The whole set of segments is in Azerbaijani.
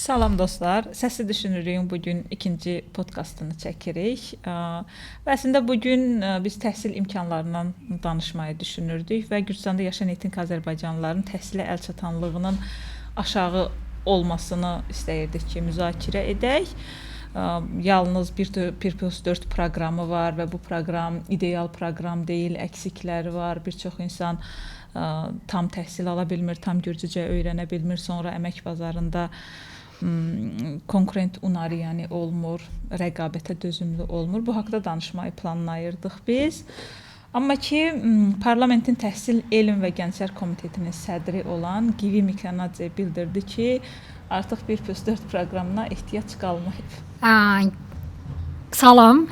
Salam dostlar, Səsi Düşünürük bugün ikinci podkastını çəkirik. Və əslində bugün biz təhsil imkanlarından danışmayı düşünürdük və Gürcüstanda yaşayan etnik Azərbaycanlıların təhsilə əlçatanlığının aşağı olmasını istəyirdik ki, müzakirə edək. Yalnız 1+4 proqramı var və bu proqram ideal proqram deyil, əksikləri var. Bir çox insan tam təhsil ala bilmir, tam gürcücə öyrənə bilmir, sonra əmək bazarında konkurent unariyani olmur, rəqabətə dözümlü olmur. Bu haqda danışmayı planlayırdıq biz. Amma ki, Parlamentin Təhsil, Elm və Gənclər Komitetinin sədri olan Givi Mikanadze bildirdi ki, artıq 1+4 proqramına ehtiyac qalmayıb. Salam.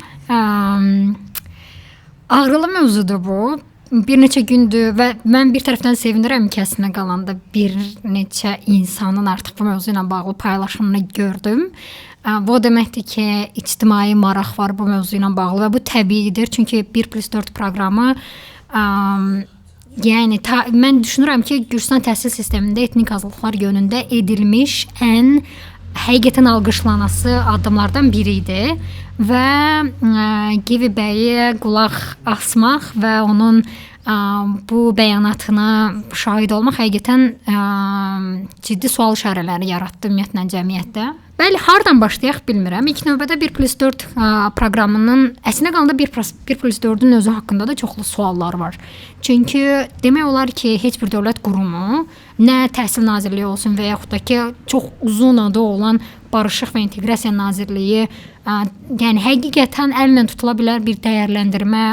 Ağrılı mövzudur bu. Bir neçə gündür və mən bir tərəfdən sevinirəm ki, əslində qalanda bir neçə insanın artıq bu mövzu ilə bağlı paylaşımını gördüm. Bu deməkdir ki, ictimai maraq var bu mövzu ilə bağlı və bu təbiidir. Çünki 1+4 proqramı yəni mən düşünürəm ki, Gürcüstan təhsil sistemində etnik azlıqlar yönündə edilmiş ən həqiqətən alqışlanası addımlardan biri idi və Givi bəyə qulaq asmaq və onun bu bəyanatına şahid olmaq həqiqətən ciddi sual işarələri yaratdı ümumiyyətlə cəmiyyətdə. Bəli, hardan başlayaq bilmirəm. İlk növbədə 1+4 proqramının əslində qalanda 1+4-ün özü haqqında da çoxlu suallar var. Çünki demək olar ki, heç bir dövlət qurumu, nə Təhsil Nazirliyi olsun və yaxud da ki, çox uzun adı olan Barışıq və İnteqrasiya Nazirliyi, yəni həqiqətən əllə tutula bilər bir dəyərləndirmə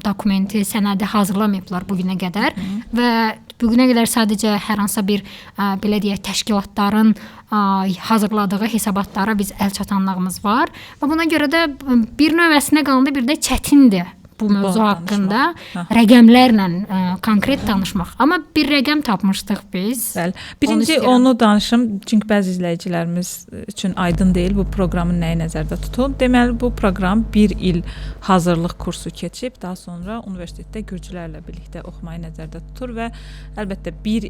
dokumenti, sənədi hazırlamayıblar bu günə qədər və bu günə qədər sadəcə hər hansısa bir belə deyək təşkilatların hazırladığı hesabatlara biz əlçatanlığımız var və buna görə də bir növ əslində qalanda bir də çətindir bu mövzu haqqında rəqəmlərlə konkret danışmaq. Amma bir rəqəm tapmışdıq biz. Bəli. Birinci onu danışım, çünki bəzi izləyicilərimiz üçün aydın deyil bu proqramın nəyi nəzərdə tutulub. Deməli, bu proqram 1 il hazırlıq kursu keçib, daha sonra universitetdə gürcülərlə birlikdə oxumayı nəzərdə tutur və əlbəttə bir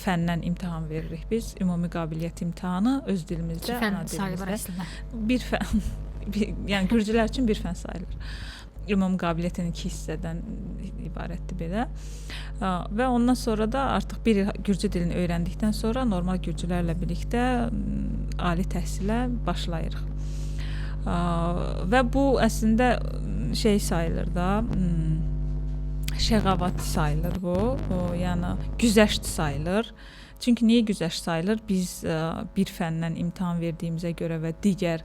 fəndən imtahan veririk biz. Ümumi qabiliyyət imtahanı öz dilimizdə, ana dilimizdə. Bir fən, yəni gürcülər üçün bir fən sayılır. Ümumi qabiliyyətin 2 hissədən ibarətdir belə. Və ondan sonra da artıq bir gürcü dilini öyrəndikdən sonra normal gürcülərlə birlikdə ali təhsilə başlayırıq. Və bu əslində şey sayılır da, şəğavat sayılır bu, yəni güzəşt sayılır. Çünki niyə güzəşt sayılır? Biz bir fəndən imtahan verdiyimizə görə və digər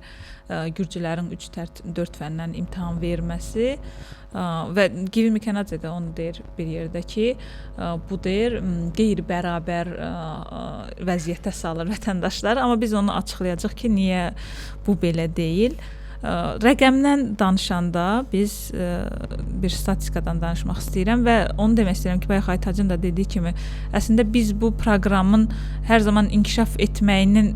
gürcülərin 3-4 fəndən imtahan verməsi və Givi Mikanadze də onu deyir bir yerdə ki, bu deyir qeyri-bərabər vəziyyətə salır vətəndaşları, amma biz onu açıqlayacağıq ki, niyə bu belə deyil. Rəqəmdən danışanda biz bir statistikadan danışmaq istəyirəm və onu demək istəyirəm ki, bayaq Aytacın da dediyi kimi, əslində biz bu proqramın hər zaman inkişaf etməyinin,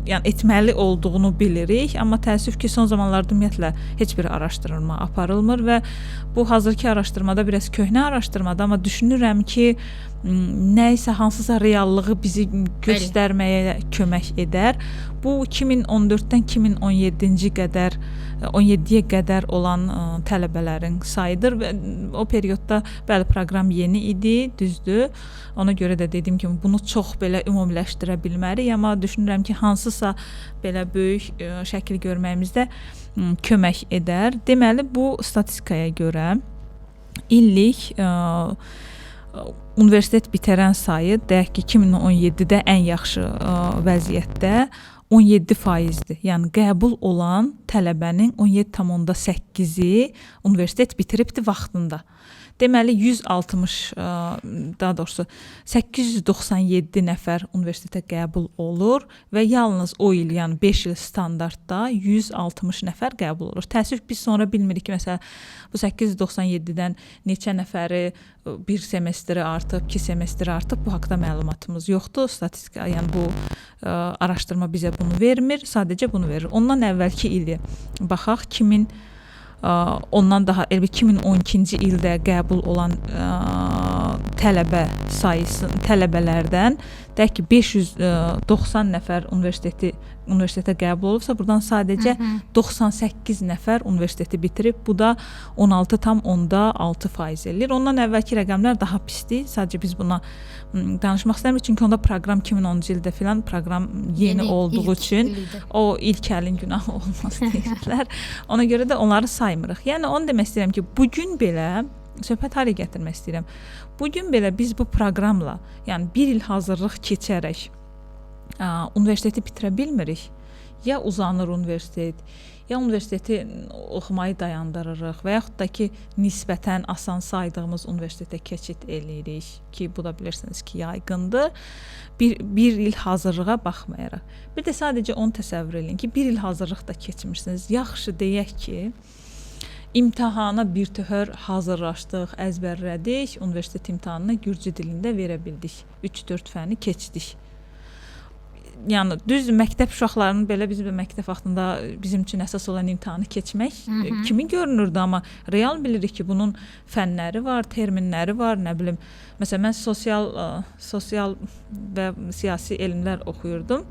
yəni etməli olduğunu bilirik, amma təəssüf ki, son zamanlarda ümumiyyətlə heç bir araşdırma aparılmır və bu hazırki araşdırmada biraz köhnə araşdırmadır, amma düşünürəm ki, nə isə hansısa reallığı bizi göstərməyə kömək edər. Bu 2014-dən 2017-ci qədər 17-yə qədər olan tələbələrin sayıdır və o periodda bəli proqram yeni idi, düzdür. Ona görə də dediyim kimi bunu çox belə ümumiləşdirə bilmərik, amma düşünürəm ki, hansısa belə böyük şəkil görməyimizdə kömək edər. Deməli, bu statistikaya görə illik universitet bitirən sayı deyək ki, 2017-də ən yaxşı vəziyyətdə 17%-dir. Yəni qəbul olan tələbənin 17,8-i universitet bitiribdi vaxtında. Deməli 160, daha doğrusu 897 nəfər universitetə qəbul olur və yalnız o il, yəni 5 il standartda 160 nəfər qəbul olur. Təəssüf biz sonra bilmirik ki, məsələn, bu 897-dən neçə nəfəri bir semestri artıb, 2 semestri artıb, bu haqda məlumatımız yoxdur. Statistika, yəni bu araşdırma bizə bunu vermir, sadəcə bunu verir. Ondan əvvəlki ili baxaq, ondan daha 2012-ci ildə qəbul olan tələbələrdən deyək ki 590 nəfər universitetə qəbul olubsa, buradan sadəcə 98 nəfər universiteti bitirib. Bu da 16,6% eləyir. Ondan əvvəlki rəqəmlər daha pisdir. Sadəcə biz buna danışmaq istəmirik, çünki onda proqram 2010-cu ildə filan proqram yeni olduğu üçün o ilk əlin günahı olmaz deyirlər. Ona görə də onları saymırıq. Yəni onu demək istəyirəm ki, bu gün belə söhbət haraya gətirmək istəyirəm. Bu gün belə biz bu proqramla, yəni 1 il hazırlıq keçərək universiteti bitirə bilmirik. Ya uzanır universitet, ya universiteti oxumayı dayandırırıq və yaxud da ki, nisbətən asan saydığımız universitetə keçid eləyirik ki, bu da bilirsiniz ki, yaygındır. Bir il hazırlığa baxmayaraq. Bir də sadəcə onu təsəvvür edin ki, 1 il hazırlıqda keçmirsiniz. Yaxşı deyək ki, İmtahana birtəhər hazırlaşdıq, əzbərlədik, universitet imtahanını gürcü dilində verə bildik. 3-4 fəni keçdik. Yəni düz məktəb uşaqlarının belə bizim məktəb vaxtında bizim üçün əsas olan imtahanı keçmək kimi görünürdü, amma real bilirik ki, bunun fənləri var, terminləri var, nə bilim. Məsələn, mən sosial və siyasi elmlər oxuyurdum.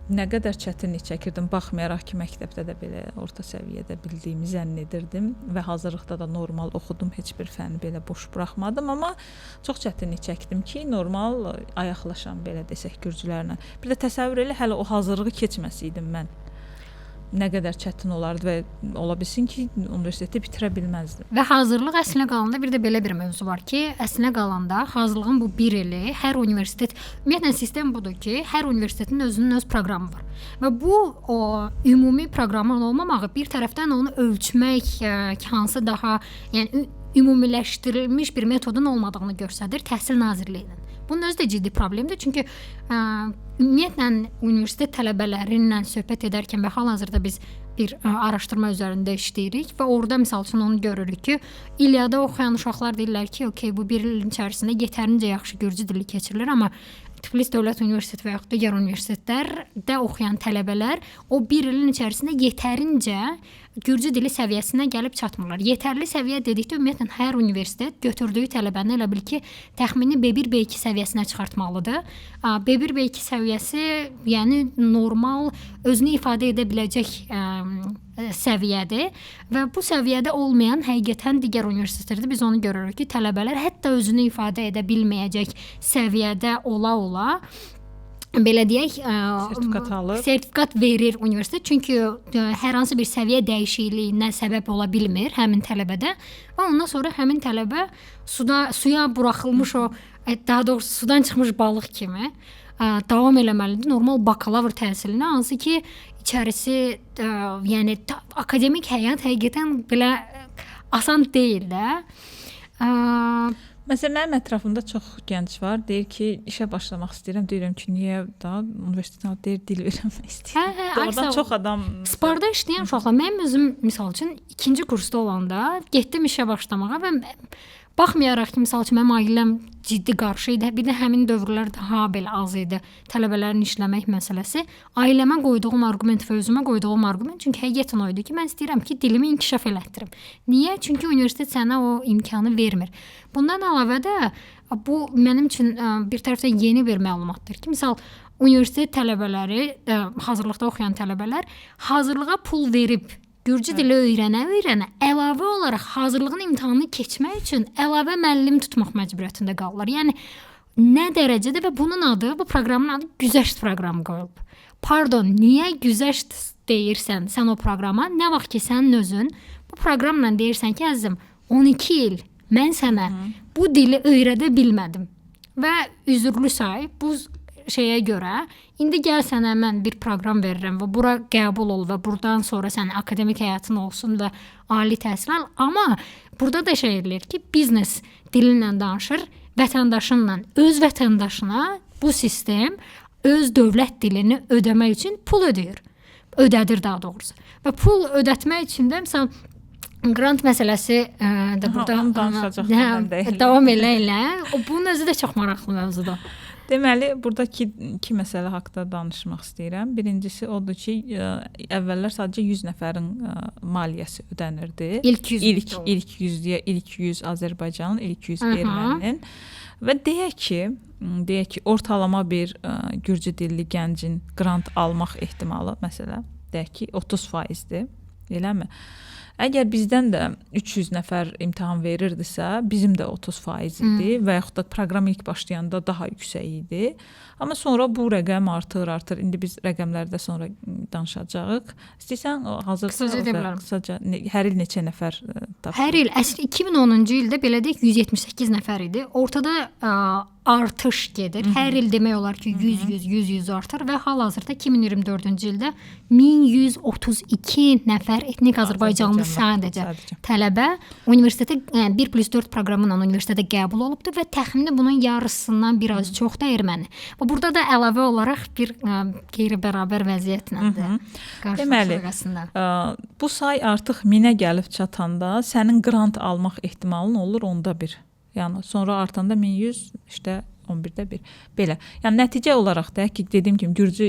Nə qədər çətinlik çəkirdim, baxmayaraq ki, məktəbdə də belə orta səviyyədə bildiyimi zənn edirdim və hazırlıqda da normal oxudum, heç bir fəni belə boş buraxmadım, amma çox çətinlik çəkdim ki, normal ayaqlaşam, belə desək, gürcülərlə. Bir də təsəvvür elə, hələ o hazırlığı keçməsəydim mən. Nə qədər çətin olardı və ola bilsin ki, universiteti bitirə bilməzdim. Və hazırlıq əslinə qalanda bir də belə bir mövzu var ki, əslinə qalanda hazırlığın bu 1 ili hər universitet, ümumiyyətlə sistem budur ki, hər universitetin özünün öz proqramı var. Və bu o ümumi proqramın olmamağı bir tərəfdən onu ölçmək hansı daha, yəni ümumiləşdirilmiş bir metodun olmadığını göstərir Təhsil Nazirliyinin. Bunun özü də ciddi problemdir, çünki ümumiyyətlə universitet tələbələri ilə söhbət edərkən və hal-hazırda biz bir araşdırma üzərində işləyirik və orada misal üçün onu görürük ki, İlyada oxuyan uşaqlar deyirlər ki, okey, bu 1 ilin içərisində yetərincə yaxşı gürcü dili keçirilir, amma Tiflis Dövlət Universiteti və yaxud digər universitetlərdə oxuyan tələbələr o 1 ilin içərisində yetərincə gürcü dili səviyyəsinə gəlib çatmırlar. Yetərli səviyyə dedikdə ümumiyyətlə hər universitet götürdüyü tələbəni elə bil ki, təxmini B1, B2 səviyyəsinə çıxartmalıdır. B1, B2 səviyyəsi, yəni normal özünü ifadə edə biləcək səviyyədir və bu səviyyədə olmayan həqiqətən digər universitetlərdə biz onu görürük ki, tələbələr hətta özünü ifadə edə bilməyəcək səviyyədə ola-ola belə deyək, sertifikat verir universitet. Çünki hər hansı bir səviyyə dəyişikliyinə səbəb ola bilmir həmin tələbədə və ondan sonra həmin tələbə suya buraxılmış o, daha doğrusu sudan çıxmış balıq kimi davam eləməlidir normal bakalavr təhsilinə, hansı ki, içərisi, yəni akademik həyat həqiqətən belə asan deyil də. Məsələn, mənim ətrafımda çox gənc var, deyir ki, işə başlamaq istəyirəm, deyirəm ki, niyə daha universitetə deyir, dil vermək istəyirəm. Oradan çox adam... Sparda işləyən uşaqlar, mənim özüm, misal üçün, 2-ci kursda olanda getdim işə başlamağa və baxmayaraq ki, misal üçün, mənim ailəm ciddi qarşı idi, bir də həmin dövrlər daha belə az idi tələbələrin işləmək məsələsi. Ailəmə qoyduğum argument və özümə qoyduğum argument, çünki həqiqətən o idi ki, mən istəyirəm ki, dilimi inkişaf elətdirim. Niyə? Çünki universitet sənə o imkanı vermir. Bundan əlavə də bu mənim üçün bir tərəfdən yeni bir məlumatdır ki, misal universitet tələbələri, hazırlıqda oxuyan tələbələr hazırlığa pul verib gürcü dili öyrənə əlavə olaraq hazırlığın imtahanını keçmək üçün əlavə müəllim tutmaq məcburiyyətində qalırlar. Yəni nə dərəcədə və bunun adı, bu proqramın adı güzəşt proqramı qoyulub. Pardon, niyə güzəşt deyirsən sən o proqrama? Nə vaxt ki sənin özün bu proqramla deyirsən ki, əzizim, 12 il mən sənə bu dili öyrədə bilmədim və üzürlü say bu şeyə görə indi gəl sənə mən bir proqram verirəm və bura qəbul ol və buradan sonra sənin akademik həyatın olsun və ali təhsil al. Amma burada da şey edilir ki, biznes dilinlə danışır, vətəndaşınla, öz vətəndaşına bu sistem öz dövlət dilini ödəmək üçün pul ödəyir. Ödədir daha doğrusu. Və pul ödətmək üçün də məsələn grant məsələsi də burada davam elə. Bunun özü də çox maraqlı mövzudur. Deməli, buradakı iki məsələ haqqında danışmaq istəyirəm. Birincisi odur ki, əvvəllər sadəcə 100 nəfərin maliyyəsi ödənirdi. İlk 100 ilk 100 Azərbaycanın, ilk 100 erməninin və deyək ki, ortalama bir gürcü dilli gəncin qrant almaq ehtimalı məsələ deyək ki 30%-dir. Eləmi? Əgər bizdən də 300 nəfər imtahan verirdisə, bizim də 30% idi və yaxud da proqram ilk başlayanda daha yüksək idi. Amma sonra bu rəqəm artır. İndi biz rəqəmlərdə sonra danışacağıq. İstəyirsən qısaca hər il neçə nəfər tapır? Hər il əslində 2010-cu ildə belə deyək 178 nəfər idi. Ortada artış gedir. Hər il demək olar ki 100 artır və hal-hazırda 2024-cü ildə 1132 nəfər etnik Azərbaycanlı sadəcə tələbə universitetə 1+4 proqramı ilə universitetə qəbul olubdur və təxminən bunun yarısından biraz çox da erməni. Və burada da əlavə olaraq bir qeyri-bərabər vəziyyətlədir. Deməli, bu say artıq 1000-ə gəlib çatanda sənin qrant almaq ehtimalın olur 1/10. Yəni sonra artanda 1100 işte 11/1 belə. Yəni nəticə olaraq da ki, dediyim kimi gürcü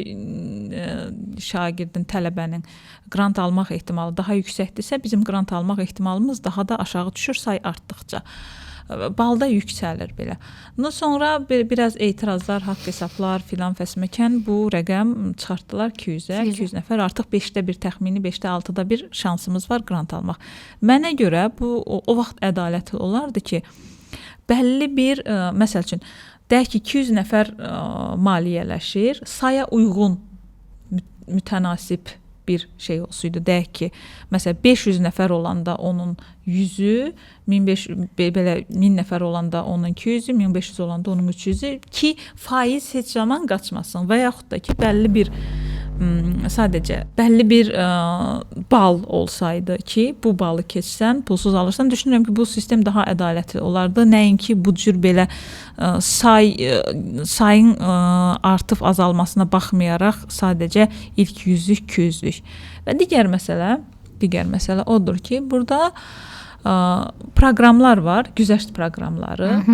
şagirdin, tələbənin qrant almaq ehtimalı daha yüksəkdirsə, bizim qrant almaq ehtimalımız daha da aşağı düşür say artdıqca. Balda yüksəlir belə. Sonra biraz etirazlar, haqq hesablar filan fəsməkən bu rəqəm çıxartdılar 200-ə. 200 nəfər artıq 5də 1 təxmini 5də 6da 1 şansımız var qrant almaq. Mənə görə bu o vaxt ədalətli olardı ki, bəlli bir məsəl üçün deyək ki 200 nəfər maliyyələşir, saya uyğun mütənasib bir şey olsaydı, deyək ki, məsələn 500 nəfər olanda onun 100-ü, 1000 nəfər olanda onun 200-ü, 1500 olanda onun 300-ü ki, faiz heç zaman qaçmasın və yaxud da ki, sadəcə bəlli bir bal olsaydı ki, bu balı keçsən, pulsuz alırsan, düşünürəm ki, bu sistem daha ədalətli olardı. Nəinki bu cür belə sayın artıb azalmasına baxmayaraq sadəcə ilk 100-lük, 200-lük. Və digər məsələ odur ki, burada proqramlar var, güzəşt proqramları.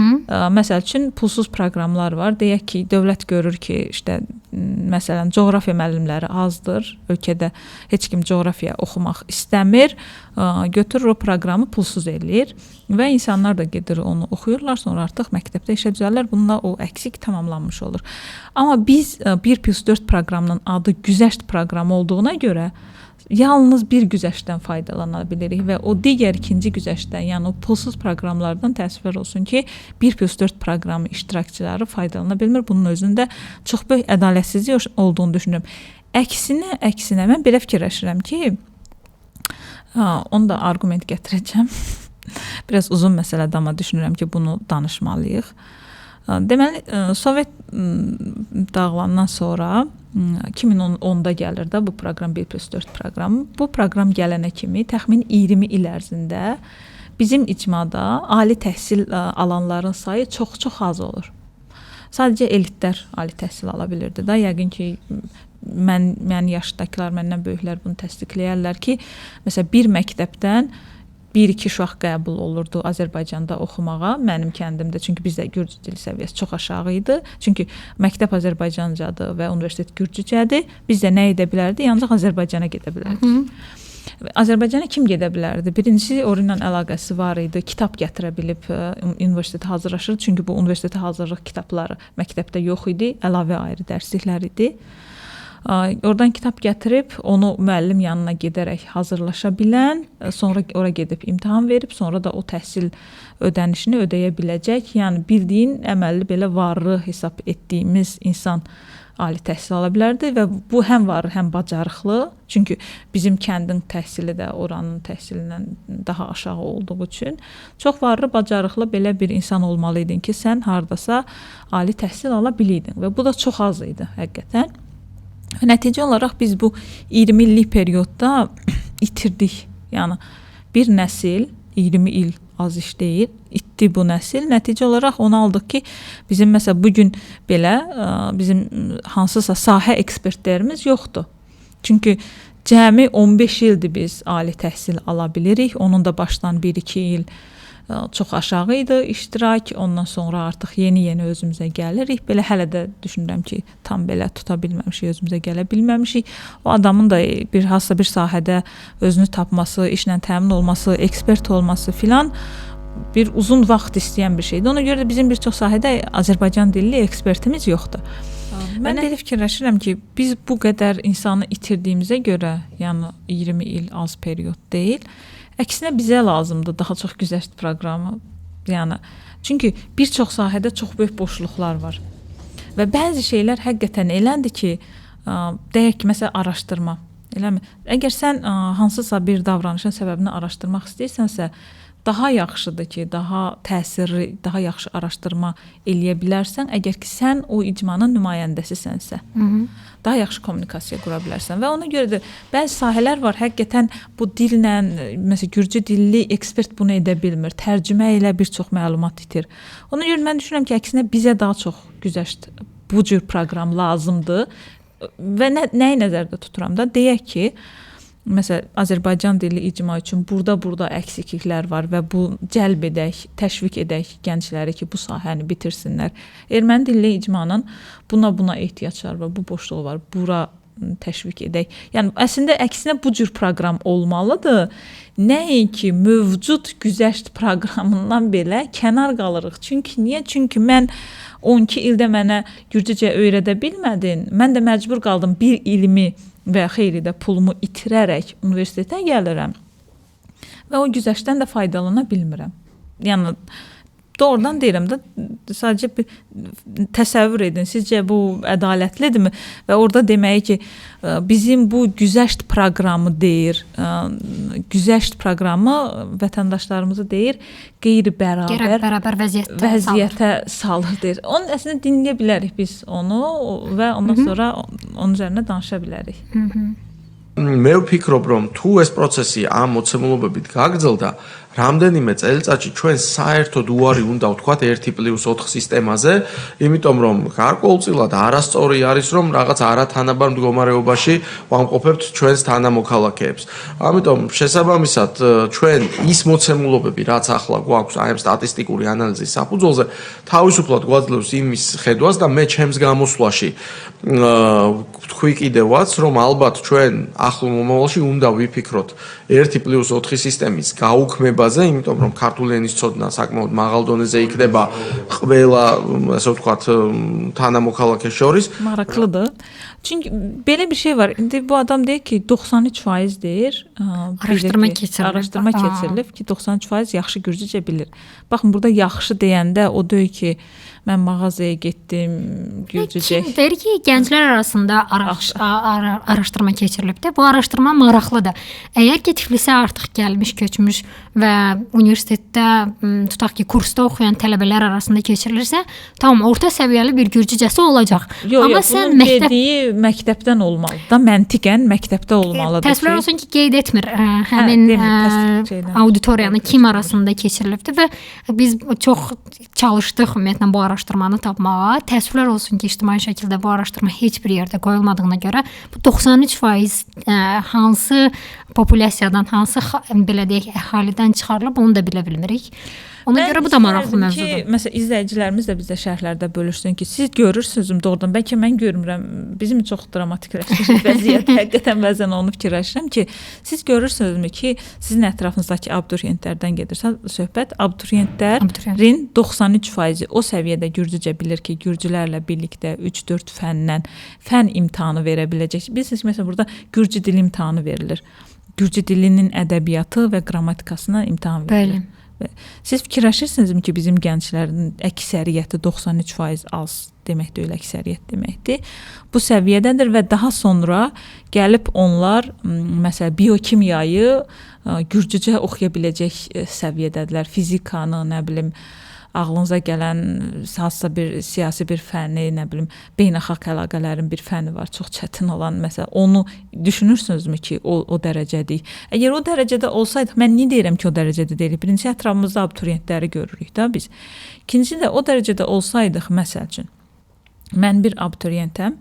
Məsəl üçün pulsuz proqramlar var. Deyək ki, dövlət görür ki, işte məsələn coğrafiya müəllimləri azdır. Ölkədə heç kim coğrafiya oxumaq istəmir. Götürür o proqramı pulsuz eləyir və insanlar da gedir onu oxuyurlar, sonra artıq məktəbdə işə düzəlirlər. Bununla o əksik tamamlanmış olur. Amma biz 1+4 proqramının adı güzəşt proqramı olduğuna görə yalnız bir güzəştdən faydalana bilirik və o digər ikinci güzəştdən, yəni o pulsuz proqramlardan təəssüflər olsun ki, 1+4 proqramı iştirakçıları faydalana bilmir. Bunun özündə çox böyük ədalətsizlik olduğunu düşünürəm. Əksinə mən belə fikirləşirəm ki, onu da arqument gətirəcəm. Biraz uzun məsələdir, amma düşünürəm ki, bunu danışmalıyıq. Deməli, Sovet dağılandan sonra 2010-da gəlir də bu proqram 1+4 proqramı. Bu proqram gələnə kimi təxmin 20 il ərzində bizim icmada ali təhsil alanların sayı çox az olur. Sadəcə elitlər ali təhsil ala bilirdi də. Yəqin ki, mən yaşdakılar, məndən böyüklər bunu təsdiqləyərlər ki, məsələn, bir məktəbdən 1-2 uşaq qəbul olurdu Azərbaycanda oxumağa, mənim kəndimdə, çünki bizdə gürcü dili səviyyəsi çox aşağı idi. Çünki məktəb Azərbaycancadır və universitet gürcücədir. Biz də nə edə bilərdi? Yalnız Azərbaycana gedə bilərdik. Azərbaycana kim gedə bilərdi? Birincisi, onunla əlaqəsi var idi. Kitab gətirə bilib universitetə hazırlaşırdı. Çünki bu universitetə hazırlıq kitabları məktəbdə yox idi. Əlavə ayrı dərsliklər idi. Oradan kitab gətirib, onu müəllim yanına gedərək hazırlaşa bilən, sonra ora gedib imtahan verib, sonra da o təhsil ödənişini ödəyə biləcək. Yəni bildiyin əməlli belə varlı hesab etdiyimiz insan ali təhsil ala bilərdi və bu həm varlı, həm bacarıqlı. Çünki bizim kəndin təhsili də oranın təhsilindən daha aşağı olduğu üçün çox varlı, bacarıqlı belə bir insan olmalıydın ki, sən hardasa ali təhsil ala biliydin və bu da çox az idi həqiqətən. Nəticə olaraq biz bu 20 illik periodda itirdik. Yəni bir nəsil 20 il az iş deyil, itdi bu nəsil. Nəticə olaraq onu aldıq ki, bizim məsələn bugün belə bizim hansısa sahə ekspertlərimiz yoxdur. Çünki cəmi 15 ildir biz ali təhsil ala bilirik. Onun da başdan 1-2 il çox aşağı idi iştirak. Ondan sonra artıq yeni özümüzə gəlirik. Belə hələ də düşünürəm ki, tam belə tuta bilməmişik, özümüzə gələ bilməmişik. O adamın da hansısa bir sahədə özünü tapması, işlə təmin olması, ekspert olması filan bir uzun vaxt istəyən bir şeydir. Ona görə də bizim bir çox sahədə Azərbaycan dilli ekspertimiz yoxdur. Mən elə fikirləşirəm ki, biz bu qədər insanı itirdiyimizə görə, yəni 20 il az period deyil, əksinə bizə lazımdır daha çox güzəşt proqramı. Yəni çünki bir çox sahədə çox böyük boşluqlar var. Və bəzi şeylər həqiqətən elədir ki, deyək ki, məsələn araşdırma. Eləmi? Əgər sən hansısa bir davranışın səbəbini araşdırmaq istəyirsənsə, daha yaxşıdır ki, daha təsirli, daha yaxşı araşdırma eləyə bilərsən, əgər ki, sən o icmanın nümayəndəsisənsə. Daha yaxşı kommunikasiya qura bilərsən və ona görə də bəzi sahələr var, həqiqətən bu dillə, məsələn, gürcü dilli ekspert bunu edə bilmir, tərcümə ilə bir çox məlumat itir. Ona görə mən düşünürəm ki, əksinə bizə daha çox güzəşt bu cür proqram lazımdır və nəyi nəzərdə tuturam da, deyək ki, məsələn, Azərbaycan dilli icma üçün burada əksikliklər var və bu cəlb edək, təşviq edək gəncləri ki, bu sahəni bitirsinlər. Erməni dilli icmanın buna ehtiyacları var, bu boşluq var, bura təşviq edək. Yəni əslində əksinə bu cür proqram olmalıdır. Nəinki mövcud güzəşt proqramından belə kənar qalırıq. Çünki niyə? Çünki mən 12 ildə mənə gürcücə öyrədə bilmədin. Mən də məcbur qaldım bir ilimi və xeyli də pulumu itirərək universitetə gəlirəm və o güzəştdən də faydalana bilmirəm. Yəni doğrudan deyirəm də, sadəcə bir təsəvvür edin, sizcə bu ədalətlidirmi? Və orada deməyi ki, bizim bu güzəşt proqramı deyir, güzəşt proqramı vətəndaşlarımızı deyir, qeyri-bərabər vəziyyətə salır deyir. Onu əslində dinləyə bilərik biz onu və ondan sonra onun üzərində danışa bilərik. მე ვფიქრობ, რომ თუ ეს პროცესი ამ მოცემულობებით გაგრძელდა, რამდენიმე წელიწადში ჩვენ საერთოდ უარი უნდა ვთქვათ 1+4 სისტემაზე, იმიტომ რომ გარკვეულწილად არასწორი არის, რომ რაღაც არათანაბარ მდგომარეობაში ვამყოფებთ ჩვენს თანამოქალაქეებს. ამიტომ შესაბამისად ჩვენ ის მოცემულობები, რაც ახლა გვაქვს აი ამ სტატისტიკური ანალიზის საფუძველზე, თავისუფლად გვაძლევს იმის ხედვას და მე ჩემს გამოსვლაში ვთქვი კიდევაც, რომ ალბათ ჩვენ ახლო მომავალში უნდა ვიფიქროთ 1+4 სისტემის გაუქმებაზე, იმიტომ რომ ქართული ენის ცოდნა საკმაოდ მაღალ დონეზე იქნება ყველა, ასე ვთქვათ, თანამოქალაქეს შორის. Maraqlıdır. Çünki belə bir şey var. İndi bu adam deyir ki, 93% deyir. Araşdırma keçirilib ki, 93% yaxşı gürcücə bilir. Baxın, burada yaxşı deyəndə o deyir ki, mən mağazaya getdim, gürcücə. Kim deyir ki, gənclər arasında araşdırma keçirilibdir. Bu araşdırma maraqlıdır. Əgər ki, Tiflisə artıq gəlmiş, köçmüş və universitetdə tutaq ki, kursda oxuyan tələbələr arasında keçirilirsə, tamam, orta səviyyəli bir gürcücəsi olacaq. Amma sən dediyi məktəbdən olmalıdır da, məntiqən məktəbdə olmalıdır. Təsvir olsun ki, qeyd etmir həmin auditoriyanı kim arasında keçirilibdir və biz çox çalışdıq ümumiyyətlə bu araşdırmanı tapmağa. Təəssüflər olsun ki, ictimai şəkildə bu araşdırma heç bir yerdə qoyulmadığına görə bu 93% hansı populyasiyadan, hansı belə deyək, əhalidən çıxarılıb onu da bilə bilmirik. Ona görə bu da maraqlı mövzudur. Məsələn, izləyicilərimiz də bizə şərhlərdə bölüşsün ki, siz görürsünüz doğrudan, bəlkə mən görmürəm. Bizim çox dramatikləşmiş vəziyyət, həqiqətən bəzən onu fikirləşirəm ki, siz görürsünüzmü ki, sizin ətrafınızdakı abituriyentlərdən gedirsə söhbət, abituriyentlərin 93% o səviyyədə gürcücə bilir ki, gürcülərlə birlikdə 3-4 fən imtahanı verə biləcək. Bilirsiniz ki, məsələn, burada gürcü dili imtahanı verilir. Gürcü dilinin ədəbiyyatı və qrammatikasına imtahan verilir. Bəli. Siz fikirləşirsinizmi ki, bizim gənclərin əksəriyyəti 93% az deməkdir, elə əksəriyyət deməkdir. Bu səviyyədədir və daha sonra gəlib onlar məsələn biokimyayı gürcücə oxuya biləcək səviyyədədirlər. Fizikanı, nə bilim, ağlınıza gələn hansısa bir siyasi bir fənni, nə bilim, beynəlxalq əlaqələrin bir fənni var, çox çətin olan, məsələn, onu düşünürsünüzmü ki, o dərəcədir? Əgər o dərəcədə olsaydı, mən niyə deyirəm ki, o dərəcədə deyilik? Birinci, ətrafımızda abituriyentləri görürük da biz. İkinci də o dərəcədə olsaydıq, məsəl üçün, mən bir abituriyentəm,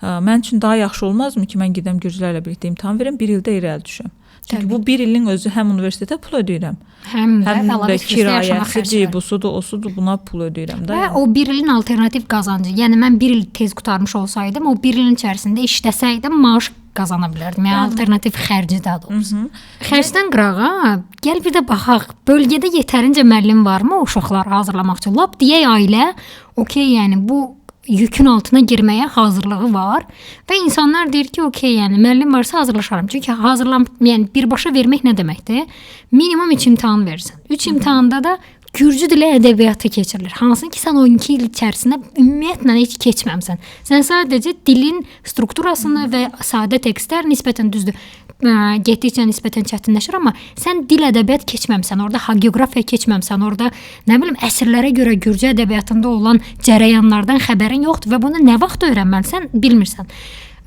mən üçün daha yaxşı olmazmı ki, mən gedəm gürcülərlə birlikdə imtahan verim, bir ildə irəli düşəm? Çünki Təbii. bu 1 ilin özü həm universitetə pul ödəyirəm, Həm də həm əlavə də streslə yaşamaq kirayəsi, xərcləri. busudur, osudur, buna pul ödəyirəm də. Və o 1 ilin alternativ qazancı. Yəni mən 1 il tez qurtarmış olsaydım, o 1 ilin içərisində işləsəydim, maaş qazana bilərdim. Yəni alternativ xərci daha doğrusu. Xərcdən qırağa, gəl bir də baxaq. Bölgədə yetərincə müəllim varmı o uşaqları hazırlamaq üçün? Lap deyək ailə, okey, yəni bu yükün altına girməyə hazırlığı var və insanlar deyir ki, okey, yəni müəllim varsa hazırlaşaram. Çünki yəni birbaşa vermək nə deməkdir? Minimum 3 imtahan verirsən. 3 imtahanda da Gürcü dili ədəbiyyatı keçirilir. Hansı ki sən o 2 il içərisində ümumiyyətlə heç keçməmsən. Sən sadəcə dilin strukturasını və sadə tekstlər nisbətən düzdür. Getdikcə nisbətən çətinləşir, amma sən dil ədəbiyyat keçməmsən, orada hagiyografiya keçməmsən, orada nə bilim əsrlərə görə Gürcü ədəbiyyatında olan cərəyanlardan xəbərin yoxdur və bunu nə vaxt öyrənməlisən bilmirsən.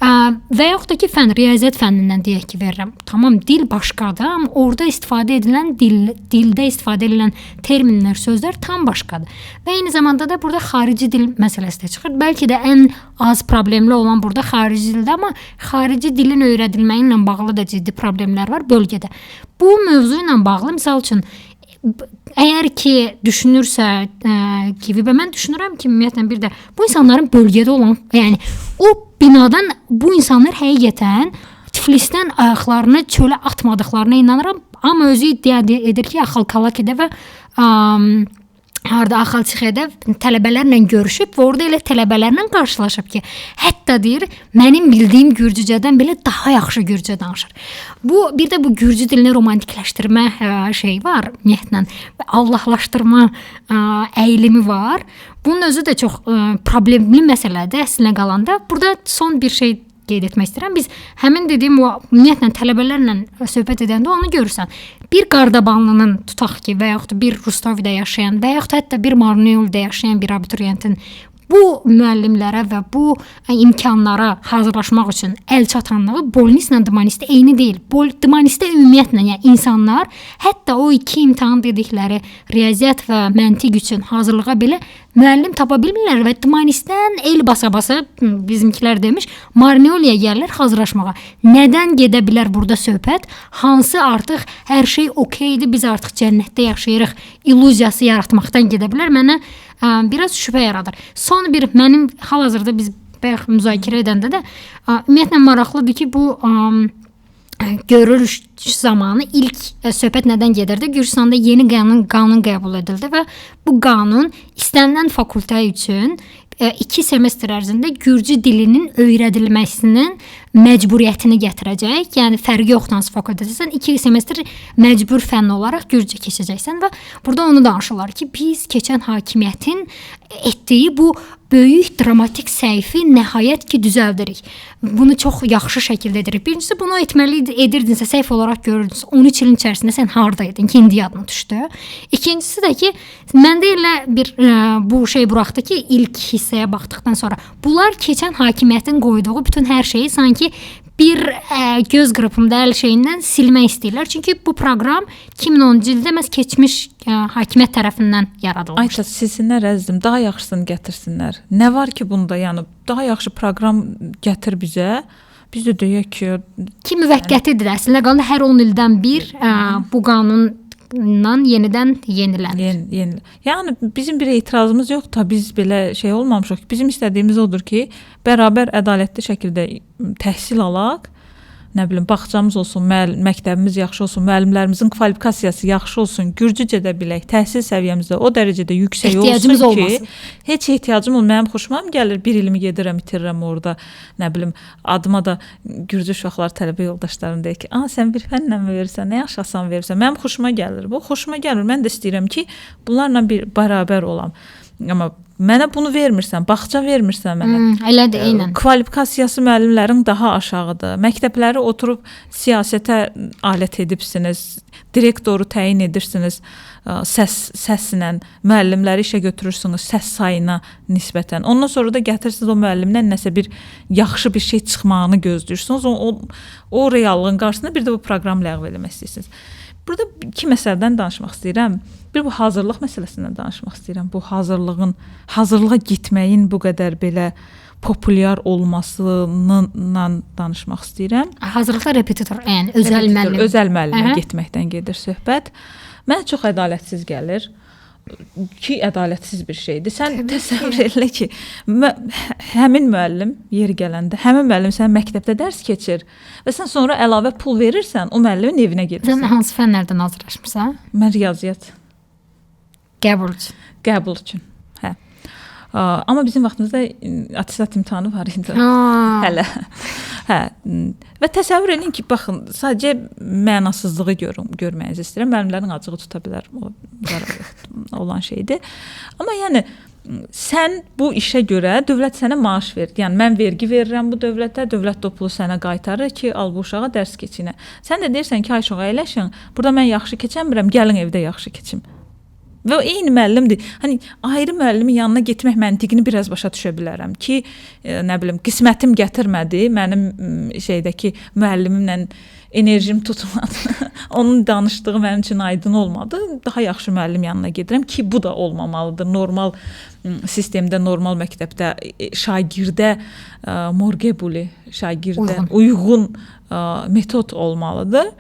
Və yaxud da ki, riyaziyyat fənnindən deyək ki, verirəm. Tamam, dil başqadır, amma orada istifadə edilən dildə istifadə edilən terminlər, sözlər tam başqadır. Və eyni zamanda da burada xarici dil məsələsi də çıxır. Bəlkə də ən az problemli olan burada xarici dildir, amma xarici dilin öyrədilməyi ilə bağlı da ciddi problemlər var bölgədə. Bu mövzu ilə bağlı misal üçün əgər ki düşünürsə kimi və mən düşünürəm ki, ümumiyyətlə bir də bu insanların bölgədə olan, yəni o binadan bu insanlar həqiqətən Tiflisdən ayaqlarını çölə atmadıqlarına inanıram, amma özü iddia edir ki, Axalkalakıda və Axalçıxada tələbələrlə görüşüb və orada elə tələbələrlə qarşılaşıb ki, hətta deyir, mənim bildiyim Gürcücədən belə daha yaxşı Gürcə danışır. Bu bir də bu Gürcü dilini romantikləşdirmə şey var, ümumiyyətlə Allahlaşdırma əylimi var. Bunun özü də çox problemli məsələdir əslində qalanda. Burada son bir şey qeyd etmək istəyirəm. Biz həmin dediyim o ümumiyyətlə tələbələrlə söhbət edəndə onu görürsən. Bir Qardabanlının tutaq ki, və yaxud da bir Rustovidə yaşayan və yaxud da hətta bir Marneolda yaşayan bir abituriyentin bu müəllimlərə və bu imkanlara hazırlaşmaq üçün əl çatanlığı Bolnislə Dmanistdə eyni deyil. Dmanistdə ümumiyyətlə, yəni insanlar hətta o 2 imtahan dedikləri riyaziyyat və məntiq üçün hazırlığa belə müəllim tapa bilmirlər və Dmanistdən el basa-basa bizimkilər demiş, Marneoliyə gəlirlər hazırlaşmağa. Nədən gedə bilər burada söhbət? Hansı artıq hər şey okeydir, biz artıq cənnətdə yaşayırıq, illüziyası yaratmaqdan gedə bilər? Mənə biraz şübhə yaradır. Son bir mənim hal-hazırda biz bayaq müzakirə edəndə də ümumiyyətlə maraqlıdır ki, bu görülüş zamanı ilk söhbət nədən gedirdi? Gürcüstanda yeni qanun qəbul edildi və bu qanun istənilən fakültə üçün 2 semestr ərzində Gürcü dilinin öyrədilməsinin məcburiyyətini gətirəcək. Yəni fərqi yoxdur hansı fakültədəsən, 2 semestr məcbur fənn olaraq Gürcə keçəcəksən və burada onu danışırlar ki, biz keçən hakimiyyətin etdiyi bu böyük dramatik səhvi nəhayət ki düzəldirik. Bunu çox yaxşı şəkildə edirik. Birincisi bunu etməli edirdinsə, səhv olaraq görürdünüz. 13 ilin içərisində sən hardaydın ki, indi yadına düşdü. İkincisi də ki, məndə elə bir bu şey buraxdı ki, ilk hissəyə baxdıqdan sonra bunlar keçən hakimiyyətin qoyduğu bütün hər şeyi sanki bir göz qırpımda əl şeyindən silmək istəyirlər. Çünki bu proqram 2010-cu ildə məhz keçmiş hakimiyyət tərəfindən yaradılmışdı. Ayta, silsinlər əzizim, daha yaxşısını gətirsinlər. Nə var ki bunda, yəni daha yaxşı proqram gətir bizə. Biz də deyək ki, müvəqqətidir əslində qalanda hər 10 ildən bir bu qanun yenidən yenilənir. Yəni bizim bir etirazımız yoxdur. Biz belə şey olmamışıq. Bizim istədiyimiz odur ki, bərabər ədalətli şəkildə təhsil alaq. Nə bilim, bağçamız olsun, məktəbimiz yaxşı olsun, müəllimlərimizin kvalifikasiyası yaxşı olsun, Gürcücə də bilək, təhsil səviyyəmizdə o dərəcədə yüksək olsun ki, heç ehtiyacım olmur. Mənim xoşuma gəlir, 1 ilimi gedirəm, itirirəm orada. Nə bilim, adıma da Gürcü uşaqlar, tələbə yoldaşlarım deyir ki, sən bir fənnlə mi verirsən, nə yaxşı asan verirsən. Mənim xoşuma gəlir. Bu xoşuma gəlir. Mən də istəyirəm ki, bunlarla bir bərabər olam. Amma mənə bunu vermirsən, bağça vermirsən mənə. Elədir, eynən. Kvalifikasiyası müəllimlərin daha aşağıdır. Məktəbləri oturub siyasətə alət edibsiniz, direktoru təyin edirsiniz səslə, müəllimləri işə götürürsünüz səs sayına nisbətən. Ondan sonra da gətirsiniz o müəllimdən nəsə bir yaxşı bir şey çıxmağını gözləyirsiniz. O reallığın qarşısında bir də bu proqram ləğv etmək istəyirsiniz. Burada iki məsələdən danışmaq istəyirəm. Bir bu hazırlıq məsələsindən danışmaq istəyirəm. Bu hazırlığa getməyin bu qədər belə populyar olmasından danışmaq istəyirəm. Hazırlıqda repetitor, yəni özəl müəllimə getməkdən gedir söhbət. Mənə çox ədalətsiz gəlir. Ki ədalətsiz bir şeydir. Sən təsəvvür elə ki, həmin müəllim yeri gələndə, həmin müəllim sən məktəbdə dərs keçir və sən sonra əlavə pul verirsən, o müəllimin evinə gedirsən. Sən hansı fənlərdən hazırlaşmısan? Mən riyaziyyat. Qəbul üçün. Hə. Amma bizim vaxtımızda attestat imtahanı var idi. Hələ. Hə. Və təsəvvür edin ki, baxın, sadəcə mənasızlığı görməyinizi istəyirəm. Müəllimlərin acığı tuta bilər. O olan şeydir. Amma yəni sən bu işə görə dövlət sənə maaş verir. Yəni mən vergi verirəm bu dövlətə, dövlət də o pulu sənə qaytarır ki, al bu uşağa dərs keçinə. Sən də deyirsən ki, ay uşağa əyləşin. Burada mən yaxşı keçəmirəm, gəlin evdə yaxşı keçim. Və o eyni müəllimdir. Hani ayrı müəllimin yanına getmək məntiqini biraz başa düşə bilərəm ki, nə bilim, qismətim gətirmədi, mənim şeydəki müəllimimlə enerjim tutmadı. Onun danışdığı mənim üçün aydın olmadı. Daha yaxşı müəllim yanına gedirəm ki, bu da olmamalıdır. Normal sistemdə, normal məktəbdə şagirdə morgebuli, şagirdə uyğun metod olmalıdır.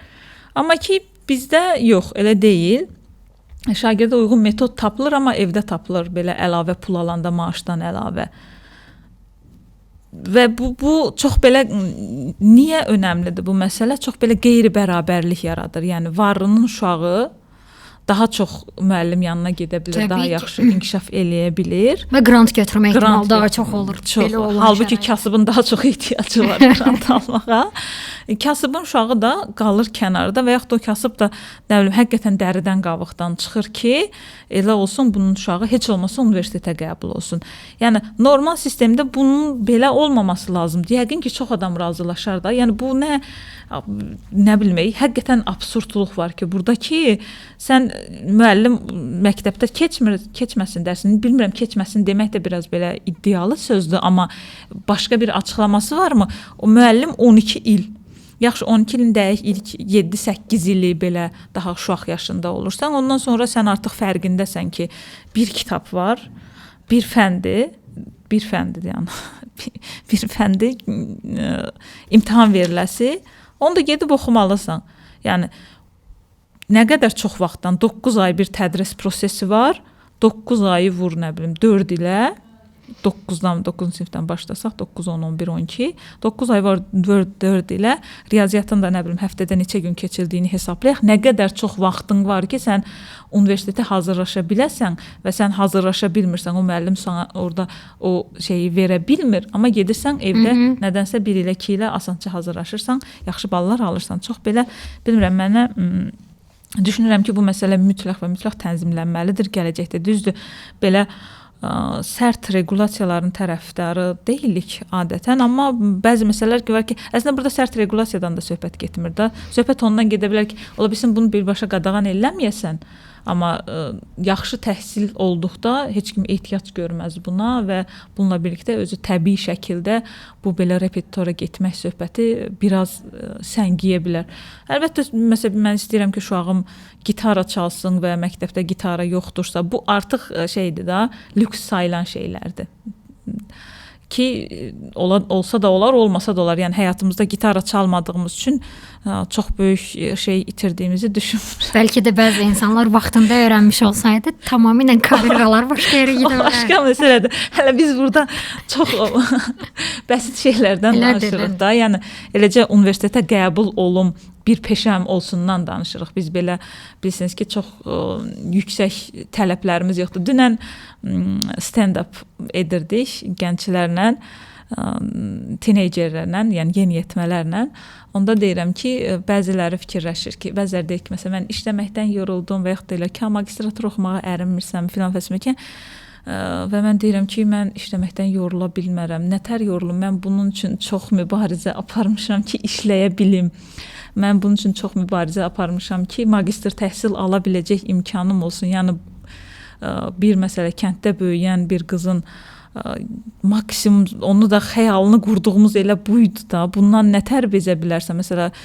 Amma ki bizdə yox, elə deyil. Şagirdə uyğun metod tapılır, amma evdə tapılır belə əlavə pul alanda maaşdan əlavə. Və bu çox belə niyə önəmlidir bu məsələ? Çox belə qeyri-bərabərlik yaradır. Yəni varlının uşağı daha çox müəllim yanına gedə bilər, daha yaxşı inkişaf eləyə bilir. Və qrant götürmə ehtimalı daha çox olur. Halbuki kasıbın daha çox ehtiyacı var qrant almağa. Kasıbın uşağı da qalır kənarda və yaxud da o kasıb da nə bilim həqiqətən dəridən qabıqdan çıxır ki, elə olsun bunun uşağı heç olmasa universitetə qəbul olsun. Yəni normal sistemdə bunun belə olmaması lazımdır. Yəqin ki, çox adam razılaşar da. Yəni bu nə bilmək, həqiqətən absurdluq var ki, buradakı sən müəllim məktəbdə keçməsin dərsini, bilmirəm, keçməsin demək də biraz belə iddialı sözdür, amma başqa bir açıqlaması varmı? O müəllim 12 il, yaxşı 12 ilin dəqiq ilk 7-8 ili belə daha uşaq yaşında olursan, ondan sonra sən artıq fərqindəsən ki, bir kitab var, bir fəndir yəni, bir fəndi imtahan veriləsi, onu da gedib oxumalısan. Yəni nə qədər çox vaxtdan 9 ay bir tədris prosesi var. 9 ayı vur nə bilim 4 ilə 9-cu sinifdən başlasaq 9, 10, 11, 12. 9 ay var 4 ilə riyaziyyatın da nə bilim həftədə neçə gün keçildiyini hesablayaq. Nə qədər çox vaxtın var ki, sən universitetə hazırlaşa biləsən və sən hazırlaşa bilmirsən, o müəllim sana orada o şeyi verə bilmir, amma gedirsən evdə nədənsə 1 ilə 2 ilə asanca hazırlaşırsan, yaxşı ballar alırsan. Çox belə bilmirəm, mənə düşünürəm ki, bu məsələ mütləq tənzimlənməlidir gələcəkdə. Düzdür, belə sərt regulasiyaların tərəfdarı deyilik adətən, amma bəzi məsələlər var ki, əslində burada sərt regulasiyadan da söhbət getmir də. Söhbət ondan gedə bilər ki, ola bilsin bunu birbaşa qadağan eləməyəsən, amma yaxşı təhsil olduqda heç kim ehtiyac görməz buna və bununla birlikdə özü təbii şəkildə bu belə repetitora getmək söhbəti biraz səngiyə bilər. Əlbəttə, məsələn, mən istəyirəm ki, uşağım gitara çalsın və məktəbdə gitara yoxdursa, bu artıq şeydir da, lüks sayılan şeylərdir. Ki olsa da olar, olmasa da olar. Yəni həyatımızda gitara çalmadığımız üçün çox böyük şey itirdiyimizi düşünmürəm. Bəlkə də bəzi insanlar vaxtında öyrənmiş olsaydı, tamamilə kamergalar başqa yerə gedə bilər. Başqa məsələdir. Hələ biz burada çox bəsit şeylərdən danışırıq da. Yəni eləcə universitetə qəbul olum, bir peşəm olsundan danışırıq. Biz belə bilirsiniz ki, çox yüksək tələblərimiz yoxdur. Dünən stand-up edirdik gənclərlə, teenagerlərlə, yəni yeniyetmələrlə. Onda deyirəm ki, bəziləri fikirləşir ki, bəziləri deyir ki, məsələn, mən işləməkdən yoruldum və yaxud da elə ki, magistratura oxumağa ərinmirsəm filan fəsməkən. Və mən deyirəm ki, mən işləməkdən yorula bilmərəm. Nətər yorulum? Mən bunun üçün çox mübarizə aparmışam ki, işləyə bilim. Mən bunun üçün çox mübarizə aparmışam ki, magistr təhsil ala biləcək imkanım olsun. Yəni bir məsələ kənddə böyüyən bir qızın maksimum onu da xəyalını qurduğumuz elə buydu da. Bundan nə tərb edə bilərsə, məsələn,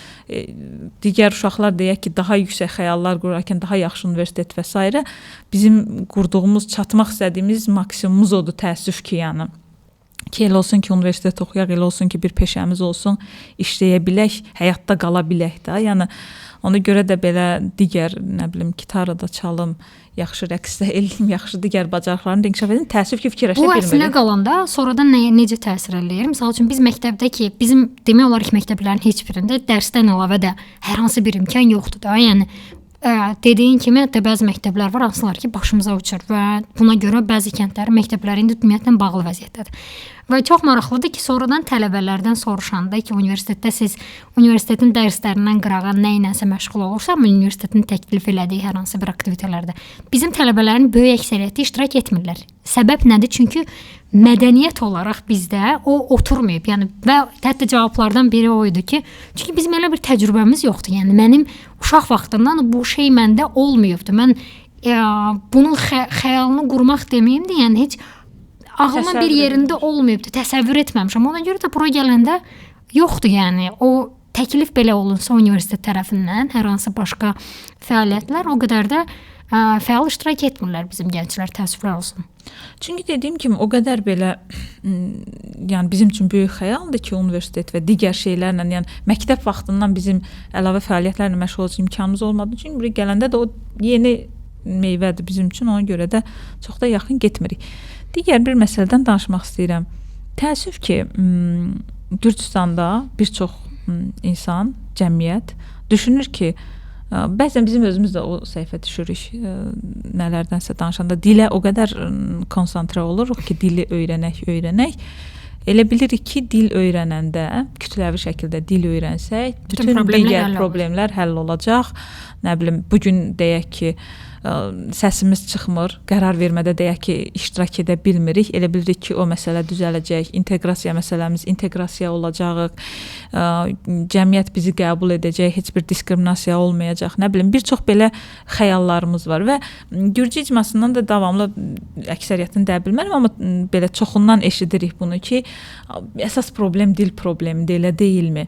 digər uşaqlar deyək ki, daha yüksək xəyallar qurarkən daha yaxşı universitet və s. bizim qurduğumuz, çatmaq istədiyimiz maksimumumuz odur, təəssüf ki, yəni. Ki elə olsun ki, universitet oxuyaq, elə olsun ki, bir peşəmiz olsun, işləyə bilək, həyatda qala bilək də. Yəni ona görə də belə digər, nə bilim, gitarada çalım, yaxşı rəqsdə eləyim, yaxşı digər bacarıqlarını inkişaf edin. Təəssüf ki, fikirləşə bilmirik. Bu əslinə qalanda sonradan necə təsir eləyir? Məsəl üçün biz məktəbdə ki, bizim demək olar ki, məktəblərin heç birində dərsdən əlavə də hər hansı bir imkan yoxdur da. Yəni dediyin kimi, hətta bəzi məktəblər var, hansılar ki, başımıza uçur və buna görə bəzi kəndlərin məktəbləri indi ümumiyyətlə bağlı vəziyyətdədir. Və çox maraqlıdır ki, sonradan tələbələrdən soruşanda ki, universitetdə siz universitetin dərslərindən qırağa nə ilənsə məşğul olursanmı, universitetin təklif elədiyi hər hansı bir aktivitetlərdə, bizim tələbələrin böyük əksəriyyəti iştirak etmirlər. Səbəb nədir? Çünki mədəniyyət olaraq bizdə o oturmayıb. Yəni və hətta cavablardan biri o idi ki, çünki bizim elə bir təcrübəmiz yoxdur. Yəni mənim uşaq vaxtından bu şey məndə olmayıbdı. Mən bunun xəyalını qurmaq deməyim də, yəni heç ağlımın bir yerində olmayıbdı, təsəvvür etməmişəm. Ona görə də bura gələndə yoxdur, yəni o təklif belə olunsa universitet tərəfindən hər hansı başqa fəaliyyətlər o qədər də fəal iştirak etmirlər bizim gənclər, təəssüflər olsun. Çünki dediyim kimi o qədər belə yəni bizim üçün böyük xəyaldır ki, universitet və digər şeylərlə, yəni məktəb vaxtından bizim əlavə fəaliyyətlərlə məşğul olacaq imkanımız olmadı. Çünki buraya gələndə də o yeni meyvədir bizim üçün, ona görə də çox da yaxın getmirik. Digər bir məsələdən danışmaq istəyirəm. Təəssüf ki, Gürcüstanda bir çox insan, cəmiyyət düşünür ki, bəzən bizim özümüz də o səhifə düşürük, nələrdənsə danışanda dilə o qədər konsantrə oluruq ki, dili öyrənək. Elə bilirik ki, dil öyrənəndə, kütləvi şəkildə dil öyrənsək, bütün digər problemlər həll olacaq. Nə bilim, bugün deyək ki, səsimiz çıxmır, qərar vermədə deyək ki, iştirak edə bilmirik. Elə bilirik ki, o məsələ düzələcək, inteqrasiya məsələmiz inteqrasiya olacaq, cəmiyyət bizi qəbul edəcək, heç bir diskriminasiya olmayacaq. Nə bilim, bir çox belə xəyallarımız var və Gürcü icmasından da davamlı əksəriyyətini də bilmərəm, amma belə çoxundan eşidirik bunu ki, əsas problem dil problemidir, elə deyilmi?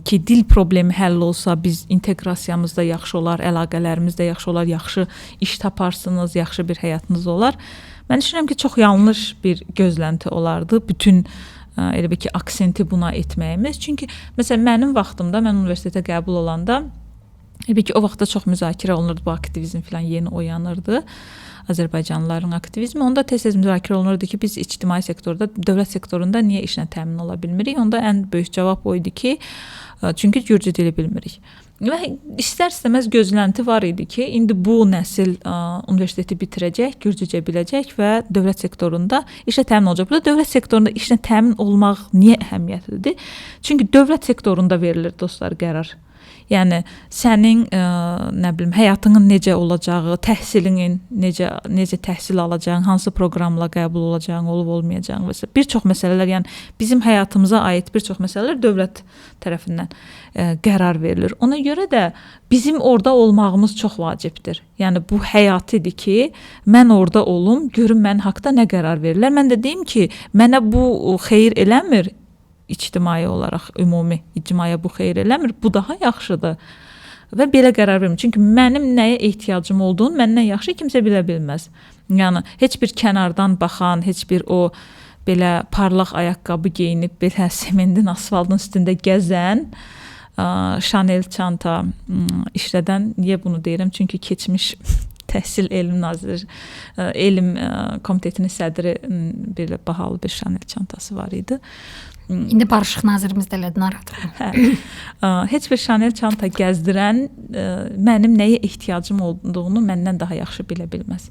Ki, dil problemi həll olsa biz inteqrasiyamız da yaxşı olar, əlaqələrimiz də yaxşı olar, yaxşı iş taparsınız, yaxşı bir həyatınız olar. Mən düşünürəm ki, çox yanlış bir gözlənti olardı bütün elə bir ki, aksenti buna etməyimiz. Çünki məsələn mənim vaxtımda, mən universitetə qəbul olanda elə bir ki, o vaxtda çox müzakirə olunurdu, bu aktivizm falan yeni oyanırdı. Azərbaycanlıların aktivizmi. Onda tez-tez müzakirə olunurdu ki, biz ictimai sektorda, dövlət sektorunda niyə işlə təmin ola bilmirik? Onda ən böyük cavab o idi ki, çünki Gürcü dili bilmirik. Və istər-istəməz gözlənti var idi ki, indi bu nəsil universiteti bitirəcək, Gürcücə biləcək və dövlət sektorunda işlə təmin olacaq. Burada dövlət sektorunda işlə təmin olmaq niyə əhəmiyyətlidir? Çünki dövlət sektorunda verilir dostlar qərar. Yəni sənin nə bilim həyatının necə olacağı, təhsilinin necə təhsil alacağın, hansı proqramla qəbul olacağın, olub-olmayacağın və s. bir çox məsələlər, yəni bizim həyatımıza aid bir çox məsələlər dövlət tərəfindən qərar verilir. Ona görə də bizim orada olmağımız çox vacibdir. Yəni bu həyatidir ki, mən orada olum, görüm mən haqqda nə qərar verirlər. Mən də deyim ki, mənə bu xeyir eləmir. İctimai olaraq, ümumi icmaya bu xeyir eləmir, bu daha yaxşıdır və belə qərar vermir. Çünki mənim nəyə ehtiyacım olduğunu məndən yaxşı kimsə bilə bilməz. Yəni, heç bir kənardan baxan, heç bir o belə parlaq ayaqqabı geyinib, belə sementin, asfaltın üstündə gəzən, Chanel çanta işlədən, niyə bunu deyirəm? Çünki keçmiş Təhsil Elm Naziri, Elm Komitetinin sədri belə bahalı bir Chanel çantası var idi. İndi Barışıq nazirimiz də elədi, narahat. Heç bir Chanel çanta gəzdirən mənim nəyə ehtiyacım olduğunu məndən daha yaxşı bilə bilməz.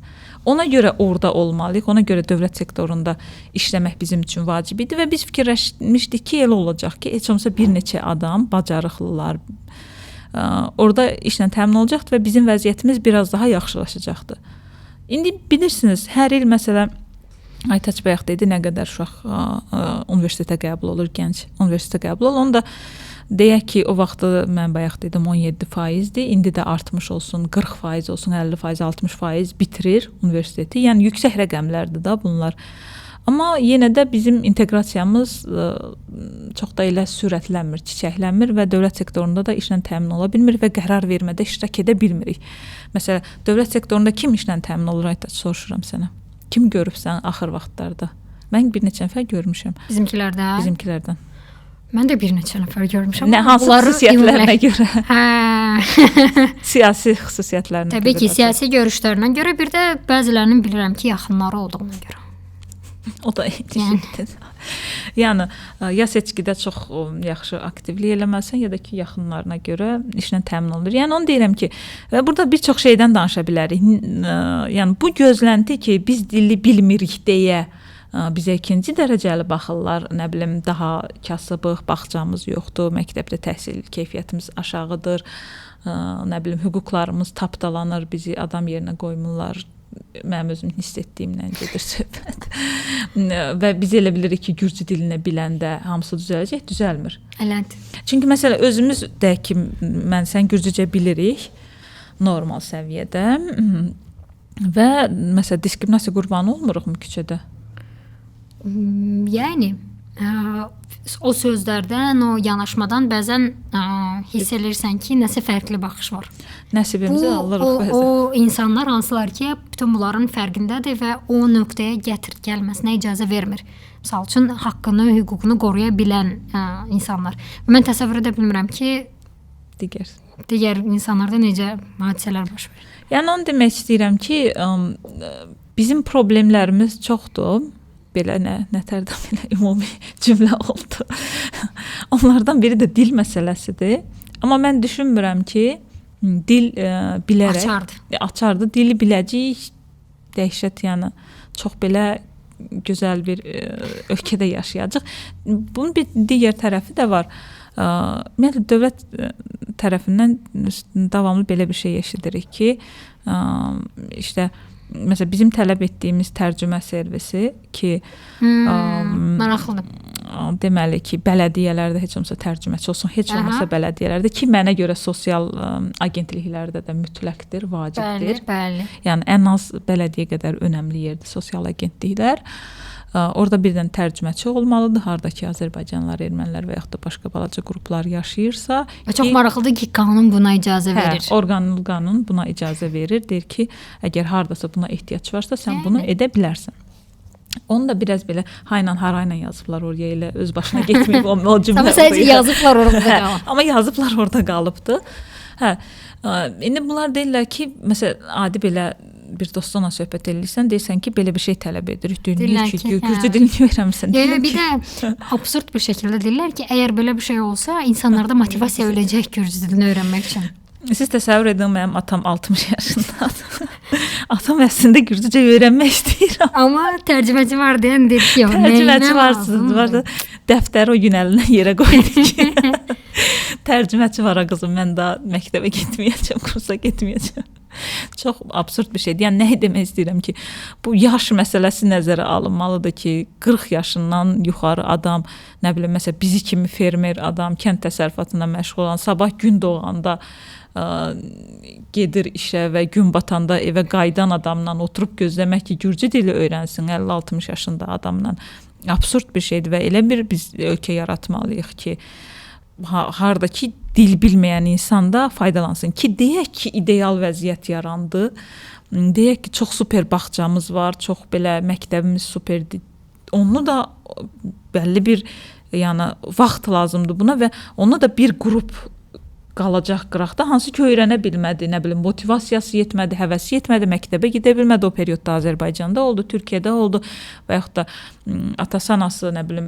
Ona görə orada olmalıyıq, ona görə dövlət sektorunda işləmək bizim üçün vacib idi və biz fikirləşmişdik ki, elə olacaq ki, heç olmasa bir neçə adam, bacarıqlılar orada işlə təmin olacaqdır və bizim vəziyyətimiz biraz daha yaxşılaşacaqdır. İndi bilirsiniz, hər il məsələn, Aytaç bayaq dedi, nə qədər uşaq universitetə qəbul olur, gənc universitetə qəbul olur. Onu da deyək ki, o vaxtı mən bayaq dedim 17%-dir, indi də artmış olsun, 40% olsun, 50%, 60% bitirir universiteti. Yəni yüksək rəqəmlərdir da bunlar. Amma yenə də bizim inteqrasiyamız çox da elə sürətlənmir, çiçəklənmir və dövlət sektorunda da işlə təmin ola bilmir və qərar vermədə iştirak edə bilmirik. Məsələn, dövlət sektorunda kim işlə təmin olur, Aytaç, soruşuram sənə. Kim görübsən axır vaxtlarda? Mən bir neçə nəfər görmüşəm. Bizimkilərdən. Mən də bir neçə nəfər görmüşəm. Nə hansı xüsusiyyətlərinə görə? Hə. Siyasi xüsusiyyətlərinə Təbii ki, siyasi görüşlərinə görə, bir də bəzilərinin bilirəm ki, yaxınları olduğuna görə. O da şeydir. Yəni ya seçkidə çox yaxşı aktivlik eləməlisən, ya da ki, yaxınlarına görə işlə təmin olunur. Yəni onu deyirəm ki, və burada bir çox şeydən danışa bilərik. Yəni bu gözlənti ki, biz dili bilmirik deyə bizə ikinci dərəcəli baxırlar, nə bilim, daha kasıbıq, bağçamız yoxdur, məktəbdə təhsil keyfiyyətimiz aşağıdır, nə bilim, hüquqlarımız tapdalanır, bizi adam yerinə qoymurlar. Mənim özüm hiss etdiyimdən gedir söhbət. Və biz elə bilirik ki, gürcü dilinə biləndə hamısı düzələcək, düzəlmir. Elədir. Çünki məsələ özümüz də ki, sən gürcücə bilirik normal səviyyədə və məsələ diskriminasiya qurbanı olmuruq mu küçədə? Yəni o sözlərdən, o yanaşmadan bəzən hiss edirsən ki, nəsə fərqli baxış var. Nəsibimizi alırıq bəzən. O insanlar hansılar ki, bütün bunların fərqindədir və o nöqtəyə gəlməsinə icazə vermir. Məsəl üçün, haqqını, hüququnu qoruya bilən insanlar. Mən təsəvvür edə bilmirəm ki, digər insanlarda necə hadisələr baş verir. Yəni onu demək istəyirəm ki, bizim problemlərimiz çoxdur. Belə nətərdən belə ümumi cümlə oldu. Onlardan biri də dil məsələsidir. Amma mən düşünmürəm ki, dil bilərək açardı. Dili biləcəyik, dəhşət, yəni çox belə gözəl bir ölkədə yaşayacaq. Bunun bir digər tərəfi də var. Ümumiyyətlə dövlət tərəfindən davamlı belə bir şey eşidirik ki, işte məsələn bizim tələb etdiyimiz tərcümə servisi ki, maraqlıdır. Deməli ki, bələdiyyələrdə heç olmasa tərcüməçi olsun, heç olmasa bələdiyyələrdə ki, mənə görə sosial agentliklərdə də mütləqdir, vacibdir. Bəli. Yəni ən az bələdiyyə qədər önəmli yerdir sosial agentliklər. Orada birdən tərcüməçi olmalıdır, hardakı Azərbaycanlılar, ermənilər və yaxud da başqa balaca qruplar yaşayırsa. Və çox maraqlıdır ki, qanun buna icazə verir. Orqanlı qanun buna icazə verir. Deyir ki, əgər hardasa buna ehtiyac varsa, sən bunu edə bilərsən. Onu da biraz belə hayla harayla yazıblar oraya, elə öz başına getməyib o cümlə. Amma sadəcə yazıblar orada qalıb. Amma yazıblar orada qalıbdı. İndi bunlar deyirlər ki, məsələn, adi belə bir dostunla söhbət edirsən, deyirsən ki, belə bir şey tələb edirik. Deyirlər ki, gürcü dilini öyrənmisən. Yəni bir də absurd bir şəkildə deyirlər ki, əgər belə bir şey olsa, insanlarda motivasiya öləcək gürcü dilini öyrənmək üçün. Siz təsəvvür edin, mənim atam 60 yaşındadır. Atam əslində gürcücə öyrənmək istəyir. Amma tərcüməçi var deyən deyir ki, tərcüməçi var. Dəftəri o gün əlinə yerə qoydu ki, tərcüməçi var qızım, mən daha məktəbə getməyəcəm, kursa getməyəcəm. Çox absurd bir şeydir. Yəni nə demək istəyirəm ki, bu yaş məsələsi nəzərə alınmalıdır ki, 40 yaşından yuxarı adam, nə bilim, məsələn, bizi kimi fermer adam, kənd təsərrüfatına məşğul olan, sabah gün doğanda gedir işə və gün batanda evə qayıdan adamla oturub gözləmək ki, gürcü dili öyrənsin 50-60 yaşında adamla absurd bir şeydir və elə bir biz ölkə yaratmalıyıq ki, hardakı dil bilməyən insan da faydalansın ki, deyək ki, ideal vəziyyət yarandı. Deyək ki, çox super bağçamız var, çox belə məktəbimiz superdir. Onu da bəlli bir, yəni vaxt lazımdır buna və onu da bir qrup qalacaq qıraqda, hansı ki öyrənə bilmədi, nə bilim, motivasiyası yetmədi, həvəsi yetmədi, məktəbə gedə bilmədi, o periodda Azərbaycanda oldu, Türkiyədə oldu və yaxud da atası, anası, nə bilim,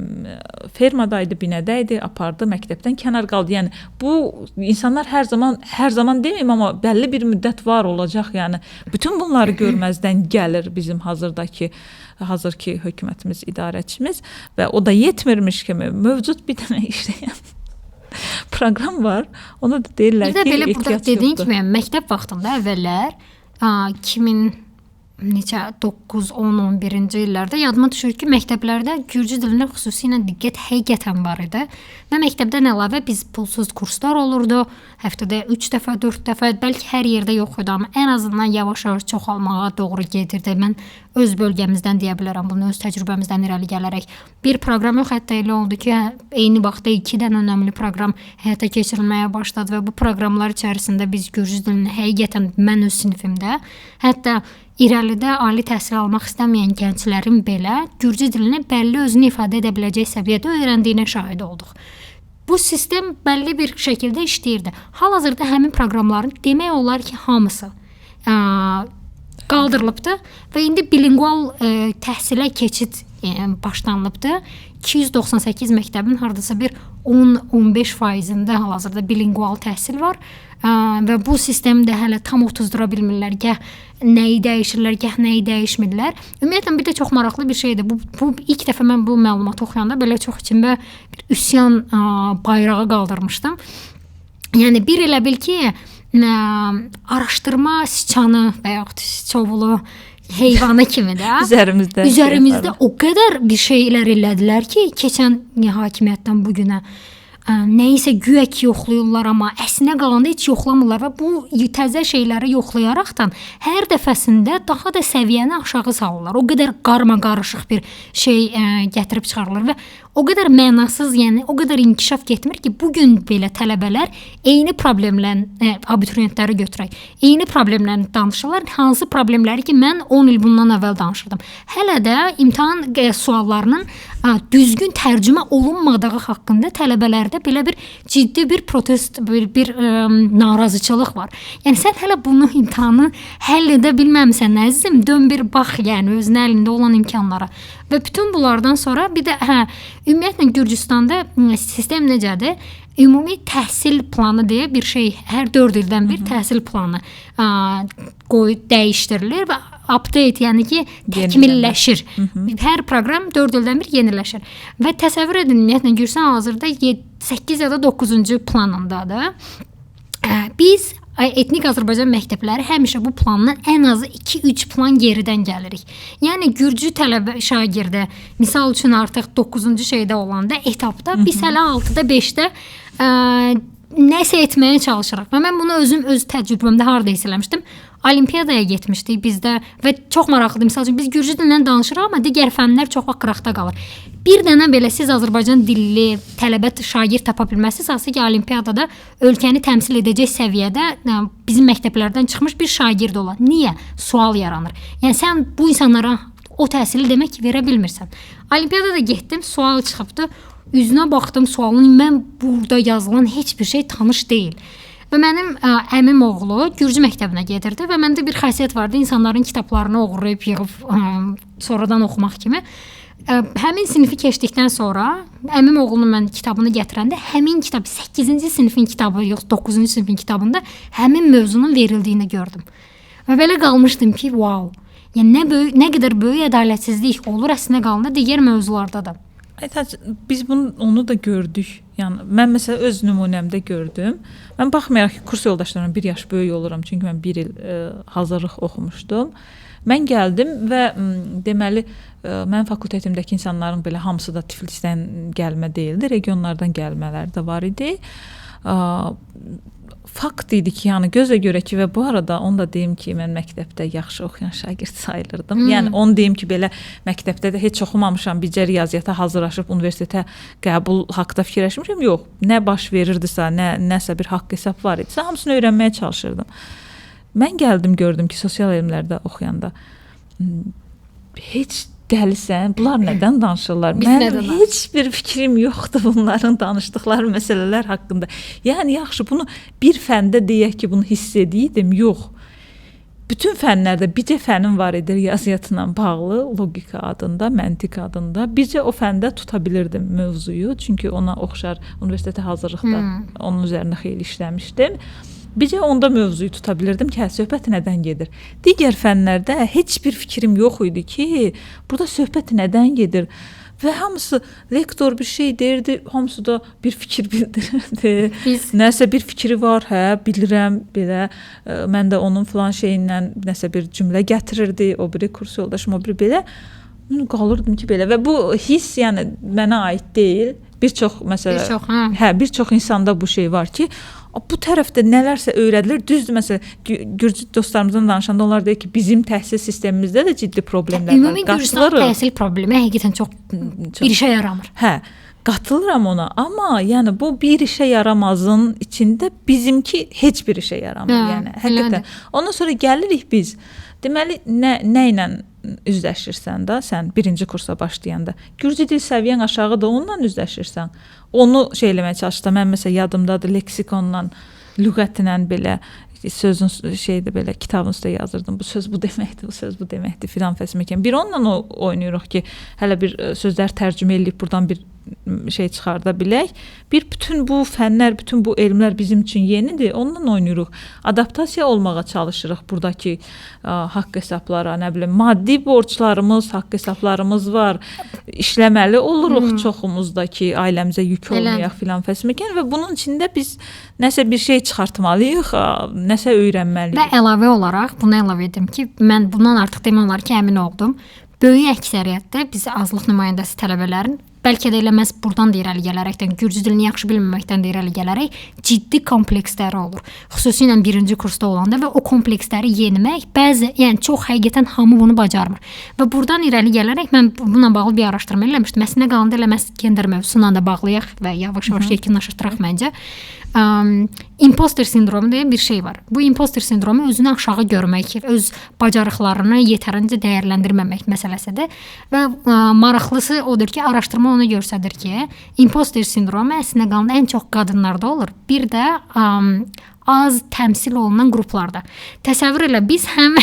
fermadaydı, binədəydi, apardı, məktəbdən kənar qaldı. Yəni bu insanlar hər zaman deməyim, amma bəlli bir müddət var olacaq. Yəni bütün bunları görməzdən gəlir bizim hazırki hökumətimiz, idarəçimiz və o da yetmirmiş kimi mövcud bir dənə işləyən proqram var. Ona da deyirlər ki, belə burada dediyin kimi, məktəb vaxtında əvvəllər neçə 9, 10, 11-ci illərdə yadıma düşür ki, məktəblərdə gürcü dilinə xüsusilə diqqət həqiqətən var idi. Və məktəbdən əlavə biz pulsuz kurslar olurdu. Həftədə 3 dəfə, 4 dəfə, bəlkə hər yerdə yox idi, amma ən azından yavaş-yavaş çoxalmağa doğru gedirdi. Mən öz bölgəmizdən deyə bilərəm, bunu öz təcrübəmizdən irəli gələrək. Bir proqram yox, hətta elə oldu ki, eyni vaxtda 2 dənə önəmli proqram həyata keçirilməyə başladı və bu proqramlar içərisində biz gürcü dilini həqiqətən mən öz sinifimdə, hətta irəlidə ali təhsil almaq istəməyən gənclərin belə gürcü dilini bəlli özünü ifadə edə biləcək səviyyədə öyrəndiyinə şahid olduq. Bu sistem bəlli bir şəkildə işləyirdi. Hal-hazırda həmin proqramların demək olar ki, hamısı qaldırılıbdı və indi bilingual təhsilə keçid başlanılıbdı. 298 məktəbin hardasa bir 10-15%-də hal-hazırda bilingual təhsil var və bu sistemi də hələ tam otuzdura bilmirlər. Gəh nəyi dəyişirlər, gəh nəyi dəyişmirlər. Ümumiyyətlə bir də çox maraqlı bir şeydir. Bu ilk dəfə mən bu məlumatı oxuyanda belə çox içimdə bir üsyan bayrağı qaldırmışdım. Yəni bir elə bil ki, araşdırma siçanı və yaxud siçovulu heyvanı kimi də üzərimizdə o qədər bir şeylər elədilər ki, keçən hakimiyyətdən bu günə nəyisə güya ki yoxlayırlar, amma əslinə qalanda heç yoxlamırlar və bu təzə şeyləri yoxlayaraqdan hər dəfəsində daha da səviyyəni aşağı salırlar. O qədər qarma-qarışıq bir şey gətirib çıxarırlar və o qədər mənasız, yəni o qədər inkişaf getmir ki, bu gün belə tələbələr eyni problemlərlə abituriyentləri götürək. Eyni problemlərlə danışırlar. Hansı problemləri ki, mən 10 il bundan əvvəl danışırdım. Hələ də imtahan suallarının düzgün tərcümə olunmadığı haqqında tələbələrdə belə bir ciddi bir protest, bir narazıçılıq var. Yəni sən hələ bunu imtahanı həll edə bilməmisən, əzizim, dön bir bax, yəni özünün əlində olan imkanlara. Və bütün bunlardan sonra bir də ümumiyyətlə Gürcüstanda sistem necədir? Ümumi təhsil planı deyə bir şey, hər 4 ildən bir təhsil planı dəyişdirilir və update, yəni ki, təkmilləşir. Hər proqram 4 ildən bir yeniləşir. Və təsəvvür edin, ümumiyyətlə Gürcüstan hazırda 8 ya da 9-cu planındadır. Biz etnik Azərbaycan məktəbləri həmişə bu plandan ən azı 2-3 plan geridən gəlirik. Yəni gürcü tələbə şagirdə misal üçün artıq 9-cu şeydə olanda etapda biz hələ 6-da 5-də nəsə etməyə çalışırıq. Və mən bunu öz təcrübəmdə harda hiss eləmişdim? Olimpiyadaya getmişdik bizdə və çox maraqlıdır. Məsəl üçün biz gürcü dilindən danışırıq, amma digər fənlər çox vaxt qıraqda qalır. Bir dənə belə siz Azərbaycan dilli tələbə şagird tapa bilməzsiniz, hansı ki, olimpiyadada ölkəni təmsil edəcək səviyyədə bizim məktəblərdən çıxmış bir şagird olar. Niyə? Sual yaranır. Yəni sən bu insanlara o təhsili demək ki, verə bilmirsən. Olimpiyadada getdim, sual çıxıbdı. Üzünə baxdım sualın, mən burada yazılan heç bir şey tanış deyil. Və mənim əmim oğlu gürcü məktəbinə gedirdi və məndə bir xasiyyət vardı, insanların kitablarını oğurlayıb yığıb sonradan oxumaq kimi. Həmin sinifi keçdikdən sonra əmim oğlunun mən kitabını gətirəndə həmin kitab 8-ci sinifin kitabı, yox 9-cu sinifin kitabında həmin mövzunun verildiyini gördüm. Və belə qalmışdım ki, wow. Yəni nə qədər böyük ədalətsizlik olur əslində qalanda digər mövzularda da. Aytac, biz onu da gördük. Yəni mən məsələn öz nümunəmdə gördüm. Mən baxmayaraq ki, kurs yoldaşlarımdan 1 yaş böyük oluram, çünki mən 1 il hazırlıq oxumuşdum. Mən gəldim və deməli mənim fakültetimdəki insanların belə hamısı da Tiflisdən gəlmə deyildi, regionlardan gəlmələri də var idi. Fakt idi ki, yəni gözə görə ki, və bu arada onu da deyim ki, mən məktəbdə yaxşı oxuyan şagird sayılırdım. Yəni onu deyim ki, belə məktəbdə də heç oxumamışam, bircə riyaziyyata hazırlaşıb universitetə qəbul haqqında fikirləşmişəm. Yox, nə baş verirdisə, nəsə bir haqq hesab var idisə, hamısını öyrənməyə çalışırdım. Mən gəldim, gördüm ki, sosial elmlərdə oxuyanda heç dəlisən, bunlar nədən danışırlar? Mənim heç bir fikrim yoxdur bunların danışdıqları məsələlər haqqında. Yəni yaxşı, bunu bir fəndə deyək ki, bunu hiss ediydim, yox. Bütün fənlərdə bircə fənim var idi riyaziyyatla bağlı, logika adında, məntiq adında. Bircə o fəndə tuta bilirdim mövzuyu, çünki ona oxşar universitetə hazırlıqda onun üzərində xeyli işləmişdim. Bircə onda mövzuyu tuta bilirdim ki, söhbət nədən gedir. Digər fənlərdə heç bir fikrim yox idi ki, burada söhbət nədən gedir. və hamısı lektor bir şey deyirdi, hamısı da bir fikir bildirirdi. Biz- Nəsə bir fikri var, hə, bilirəm belə. Mən də onun falan şeyindən nəsə bir cümlə gətirirdi, o biri kurs yoldaşım, o biri belə. Qalırdım ki, belə və bu hiss yəni mənə aid deyil. Bir çox məsələ. Bir çox, hə. Hə, bir çox insanda bu şey var ki, bu tərəfdə nələrsə öyrədilir. Düzdür, məsələn, gürcü dostlarımızdan danışanda onlar deyir ki, bizim təhsil sistemimizdə də ciddi problemlər var. Ümumi Gürcüstan təhsil problemi həqiqətən çox bir işə yaramır. Hə, qatılıram ona, amma yəni bu bir işə yaramazın içində bizimki heç bir işə yaramır, Hə, yəni həqiqətən. elədir. Ondan sonra gəlirik biz. Deməli nə ilə üzləşirsən də, sən birinci kursa başlayanda, gürcü dil səviyyən aşağıdır, onunla üzləşirsən. Onu şey eləməyə çalışdım. Mən məsələn yadımdadır leksikonla, lüğətlə belə sözün şeydə belə kitabın üstə yazırdım. Bu söz bu deməkdir, bu söz bu deməkdir filan fəsməkən. Bir onunla oynayırıq ki, hələ bir sözlər tərcümə edib buradan bir şey çıxarda bilək. Bir bütün bu fənlər, bütün bu elmlər bizim üçün yenidir. Onunla oynayırıq. Adaptasiya olmağa çalışırıq burdakı haqq hesablara, nə bilim, maddi borclarımız, haqq hesablarımız var. İşləməli oluruq çoxumuzdakı ailəmizə yük olmayaq filan fəsməkən və bunun içində biz nəsə bir şey çıxartmalıyıq, nəsə öyrənməliyik. Və əlavə olaraq bunu əlavə edim ki, mən bundan artıq demək olar ki, əmin oldum. Böyük əksəriyyətdə biz azlıq nümayəndəsi tələbələrin bəlkə də elə məhz buradan da irəli gələrəkdən, gürcü dilini yaxşı bilməməkdən də irəli gələrək ciddi kompleksləri olur. Xüsusilə birinci kursda olanda və o kompleksləri yenimək yəni çox həqiqətən hamı bunu bacarmır. Və buradan irəli gələrək mən bununla bağlı bir araşdırma eləmişdim. Əslində qalanda elə məhz gender mövzusuna da bağlayaq və yavaş-yavaş yekunlaşdıraq məncə. Imposter sindromu deyə bir şey var. Bu imposter sindromu özünü aşağı görmək, öz bacarıqlarını yetərincə dəyərləndirməmək məsələsidir. Və maraqlısı odur ki, araşdırma onu göstərir ki, imposter sindromu əslində qalanda ən çox qadınlarda olur. Bir də az təmsil olunan qruplarda. Təsəvvür elə biz həm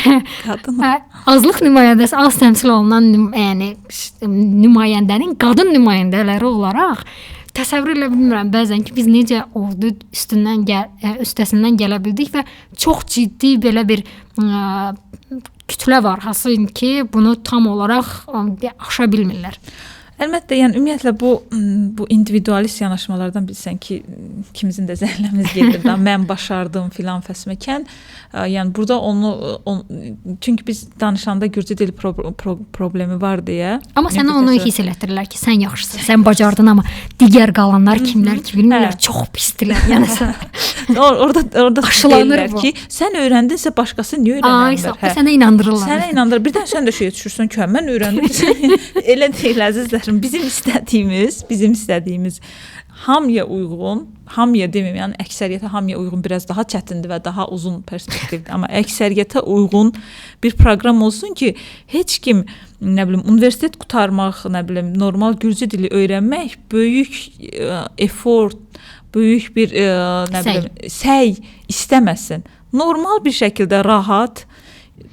azlıq nümayəndəsi, az təmsil olunan yəni nümayəndənin qadın nümayəndələri olaraq təsəvvür elə bilmirəm bəzən ki, biz necə oldu üstəsindən gələ bildik və çox ciddi belə bir kütlə var, hasıl ki, bunu tam olaraq aşa bilmirlər. Əlbəttə, yəni ümumiyyətlə bu individualist yanaşmalardan bilirsən ki, kimizin də zəhləmiz gedir də, mən başardım filan fəsməkən. Yəni burada çünki biz danışanda gürcü dil problemi var deyə. Amma sənə onu hiss elətdirirlər ki, sən yaxşısan, sən bacardın, amma digər qalanlar kimlər ki, bilmirlər, çox pisdirlər. Yəni sən orada deyirlər ki, sən öyrəndinsə başqası niyə öyrənmir? Ay, sənə inandırırlar. Sənə inandırır. Birdən sən də şeyə düşürsən ki, mən öyrəndim. Elə deyil əzizlər. Bizim istədiyimiz hamıya uyğun, hamıya deməyim, yəni əksəriyyətə hamıya uyğun biraz daha çətindir və daha uzun perspektivdir, amma əksəriyyətə uyğun bir proqram olsun ki, heç kim, nə bilim, universitet qurtarmaq, nə bilim, normal gürcü dili öyrənmək böyük effort, böyük bir nə bilim, səy istəməsin. Normal bir şəkildə rahat,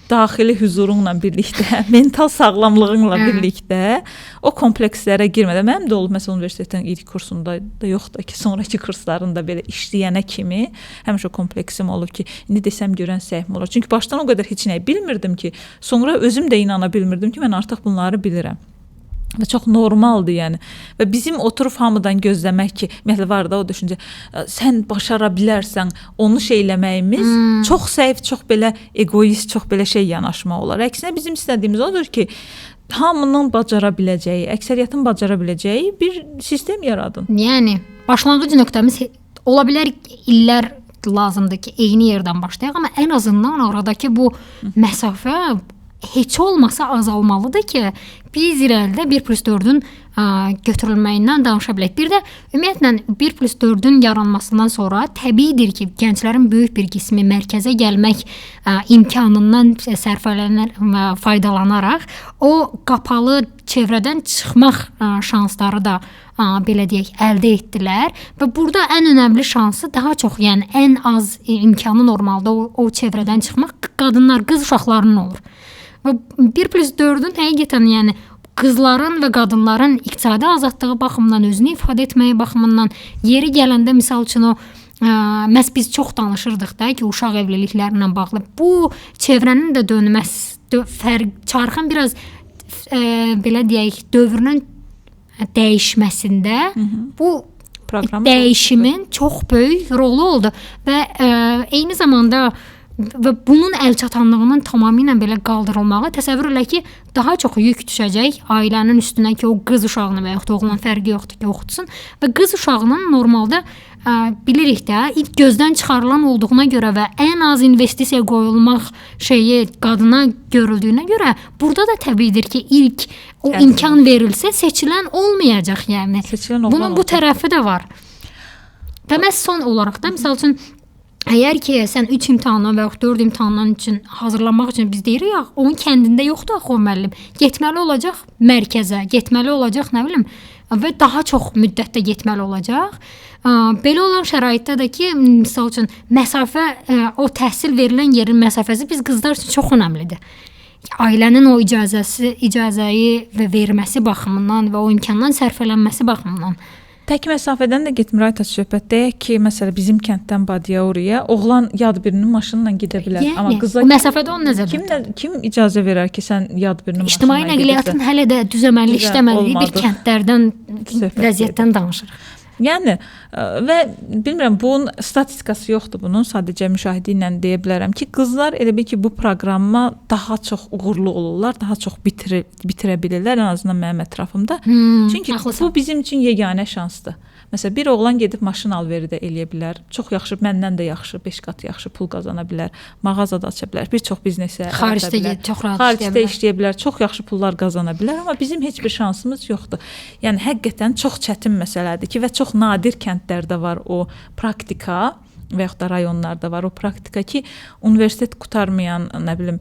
daxili huzurunla birlikdə, mental sağlamlığınla birlikdə o komplekslərə girmədən. Mənim də olub, məsələn, universitetin ilk kursunda da yoxdur ki, sonraki kurslarında belə işləyənə kimi həmişə kompleksim olub ki, indi desəm görən səhvim olur. Çünki başdan o qədər heç nəyi bilmirdim ki, sonra özüm də inana bilmirdim ki, mən artıq bunları bilirəm. Və çox normaldır, yəni. Və bizim oturub hamıdan gözləmək ki, ümumiyyətlə var da o düşüncə, sən başara bilərsən, onu şeyləməyimiz çox səif, çox belə egoist, çox belə şey yanaşma olar. Əksinə bizim istədiyimiz odur ki, hamının bacara biləcəyi, əksəriyyətin bacara biləcəyi bir sistem yaradın. Yəni, başlanğıc nöqtəmiz ola bilər illər lazımdır ki, eyni yerdən başlayaq, amma ən azından aradakı bu məsafə heç olmasa azalmalıdır ki, biz irəlidə 1+4-ün götürülməyindən danışa bilək. Bir də ümumiyyətlə 1+4-ün yaranmasından sonra təbiidir ki, gənclərin böyük bir qismi mərkəzə gəlmək imkanından faydalanaraq o qapalı çevrədən çıxmaq şansları da belə deyək, əldə etdilər və burada ən önəmli şansı daha çox, yəni ən az imkanı normalda o çevrədən çıxmaq qadınlar, qız uşaqlarının olur. Və 1+4-ün həqiqətən, yəni qızların və qadınların iqtisadi azadlığı baxımından, özünü ifadə etməyi baxımından yeri gələndə misal üçün o məhz biz çox danışırdıq da ki, uşaq evliliklərlə bağlı bu çevrənin də dönməsi, çarxın biraz belə deyək, dövrünün dəyişməsində bu Proqramı dəyişimin çox böyük rolu oldu və eyni zamanda və bunun əlçatanlığının tamamilə belə qaldırılmağı təsəvvür elə ki, daha çox yük düşəcək ailənin üstünə ki, o qız uşağını və yaxud da oğlan fərqi yoxdur ki, oxutsun və qız uşağının normalda bilirik də ilk gözdən çıxarılan olduğuna görə və ən az investisiya qoyulmaq şeyi qadına görüldüyünə görə burada da təbiidir ki, ilk o imkan verilsə seçilən olmayacaq, yəni. Seçilən oğlan Bunun bu olacaq. tərəfi də var. Və məhz son olaraq da məsəl üçün əgər ki, sən 3 imtahandan və yaxud 4 imtahandan üçün hazırlanmaq üçün biz deyirik, ya, onun kəndində yoxdur axı o müəllim. Getməli olacaq mərkəzə, getməli olacaq, nə bilim, və daha çox müddətdə getməli olacaq. Belə olan şəraitdə də ki, misal üçün məsafə, o təhsil verilən yerin məsafəsi biz qızlar üçün çox önəmlidir. Ailənin o icazəyi və verməsi baxımından və o imkandan sərfələnməsi baxımından. Tək məsafədən də getmir Aytaç söhbət. Deyək ki, məsələn bizim kənddən Badiya oraya oğlan yad birinin maşınla gedə bilər. Yəni, Amma qızlar o məsafədə onu nəzərdə kim icazə verər ki, sən yad birinin maşınla İctimai nəqliyyatın hələ də düzəməlli işləmədiyi bir kəndlərdən vəziyyətdən danışırıq. Yəni və bilmirəm, bunun statistikası yoxdur bunun, sadəcə müşahidə ilə deyə bilərəm ki, qızlar elə bil ki, bu proqramma daha çox uğurlu olurlar, daha çox bitirə bilirlər, ən azından mənim ətrafımda. Çünki haklısın. bu bizim üçün yeganə şansdır. Məsələn, bir oğlan gedib maşın alveri də eləyə bilər. Çox yaxşı, məndən də yaxşı, 5 qat yaxşı pul qazana bilər. Mağaza da aça bilər. Bir çox biznesə xaricdə çox rahat xaricdə işləyə bilər. Çox yaxşı pullar qazana bilər, amma bizim heç bir şansımız yoxdur. Yəni həqiqətən çox çətin məsələdir ki, və çox nadir kəndlərdə var o praktika və yaxud da rayonlarda var o praktika ki, universitet qurtarmayan, nə bilim,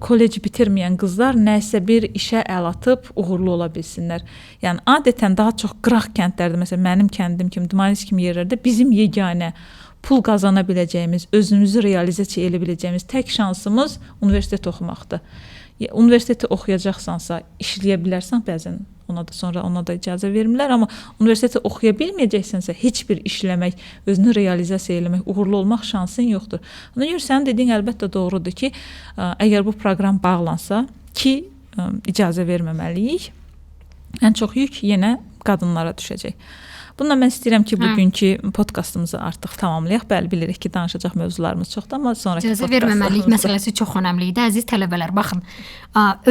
kollec bitirməyən qızlar nəsə bir işə əl atıb uğurlu ola bilsinlər. Yəni adətən daha çox qıraq kəndlərdə, məsələn mənim kəndim kimi, Dumanis kimi yerlərdə bizim yeganə pul qazana biləcəyimiz, özümüzü realizasiya edə biləcəyimiz tək şansımız universitet oxumaqdır. Universiteti oxuyacaqsansa, işləyə bilərsən, bəzən ona da icazə vermirlər, amma universiteti oxuya bilməyəcəksənsə, heç bir işləmək, özünü realizasiya etmək, uğurlu olmaq şansın yoxdur. Ona görə sənin dediyin əlbəttə doğrudur ki, əgər bu proqram bağlansa ki, icazə verməməliyik, ən çox yük yenə qadınlara düşəcək. Bununla mən istəyirəm ki, bugünkü podkastımızı artıq tamamlayaq. Bəli, bilirik ki, danışacaq mövzularımız çoxdur, amma sonrakı icazə verməməlik məsələsi çox önəmli idi. Əziz tələbələr, baxın,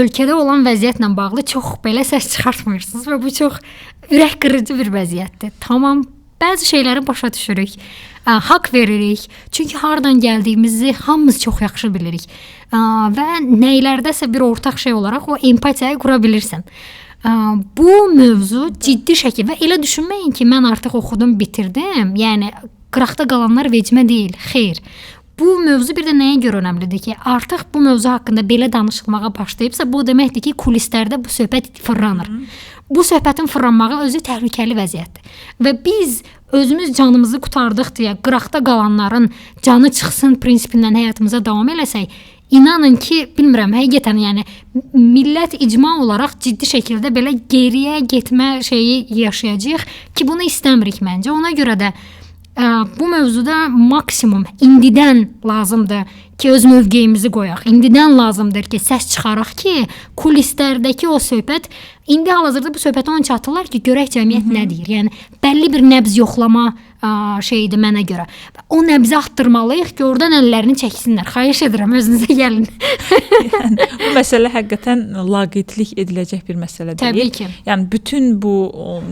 ölkədə olan vəziyyətlə bağlı çox belə səs çıxartmırsınız və bu çox ürək qırıcı bir vəziyyətdir. Tamam, bəzi şeyləri başa düşürük, haqq veririk. Çünki hardan gəldiyimizi hamımız çox yaxşı bilirik. Və nəylərdəsə bir ortaq şey olaraq o empatiyayı qura bilirsən. Bu mövzu ciddi şəkildə, və elə düşünməyin ki, mən artıq oxudum, bitirdim. Yəni qıraqda qalanlar vecimə deyil, xeyr. Bu mövzu bir də nəyə görə önəmlidir ki, artıq bu mövzu haqqında belə danışılmağa başlayıbsa, bu deməkdir ki, kulislərdə bu söhbət fırlanır. Bu söhbətin fırlanmağı özü təhlükəli vəziyyətdir. Və biz özümüz canımızı qurtardıq deyə qıraqda qalanların canı çıxsın prinsipindən həyatımıza davam eləsək, İnanın ki, bilmirəm, həqiqətən, yəni millət icma olaraq ciddi şəkildə belə geriyə getmə şeyi yaşayacağıq ki, bunu istəmirik məncə. Ona görə də bu mövzuda maksimum indidən lazımdır ki, öz mövqeyimizi qoyaq. İndidən lazımdır ki, səs çıxaraq ki, kulislərdəki o söhbət, indi hal-hazırda bu söhbətə onu çatırlar ki, görək cəmiyyət nə deyir. Yəni bəlli bir nəbz yoxlama şeydir mənə görə. O nəbzi atdırmalıyıq ki, oradan əllərini çəksinlər. Xahiş edirəm, özünüzə gəlin. Yəni, bu məsələ həqiqətən laqeydlik ediləcək bir məsələ deyil. Təbii ki. Yəni bütün bu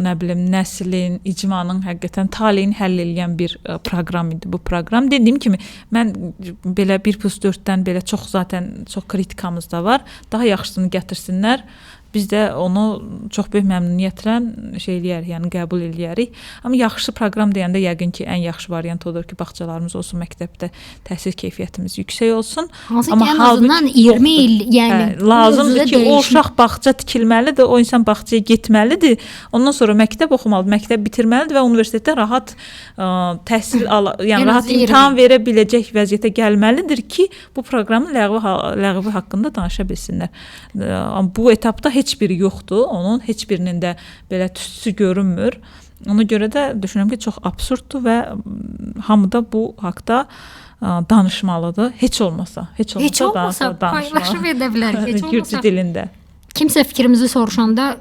nə bilim nəslin, icmanın həqiqətən taleyini həll edən bir proqram idi bu proqram. Dediyim kimi mən belə 1+4-dən belə çox kritikamız da var. Daha yaxşısını gətirsinlər. Biz də onu çox böyük məmnuniyyətlə yəni qəbul eləyərik. Amma yaxşı proqram deyəndə yəqin ki, ən yaxşı variant odur ki, bağçalarımız olsun, məktəbdə təhsil keyfiyyətimiz yüksək olsun. Amma ən azından 20 il, yəni lazımdır ki, o uşaq bağça tikilməlidir, o insan bağçaya getməlidir. Ondan sonra məktəb oxumalıdır, məktəb bitirməlidir və universitetdə rahat təhsil yəni rahat imtahan verə biləcək vəziyyətə gəlməlidir ki, bu proqramın ləğvi haqqında danışa bilsinlər. Amma bu etapda heç biri yoxdur, onun heç birinin də belə tüstüsü görünmür. Ona görə də düşünürəm ki, çox absurddur və hamı da bu haqqda danışmalıdır. Heç olmasa paylaşıb edə bilər. Gürcü dilində. Kimsə fikrimizi soruşanda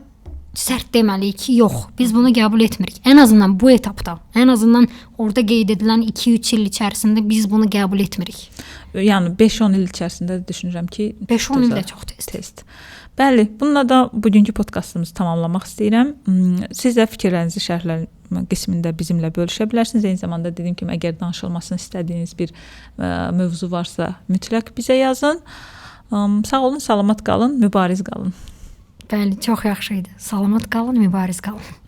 sərt deməliyik ki, yox, biz bunu qəbul etmirik. Ən azından bu etapda, ən azından orada qeyd edilən 2-3 il içərisində biz bunu qəbul etmirik. Yəni 5-10 il içərisində düşünürəm ki, 5-10 il də çox tezdir. Bəli, bununla da bugünkü podkastımızı tamamlamaq istəyirəm. Siz də fikirlərinizi şərhlər qismində bizimlə bölüşə bilərsiniz. Eyni zamanda dediyim kimi, əgər danışılmasını istədiyiniz bir mövzu varsa, mütləq bizə yazın. Sağ olun, salamat qalın, mübariz qalın. Bəli, çox yaxşı idi. Salamat qalın, mübariz qalın.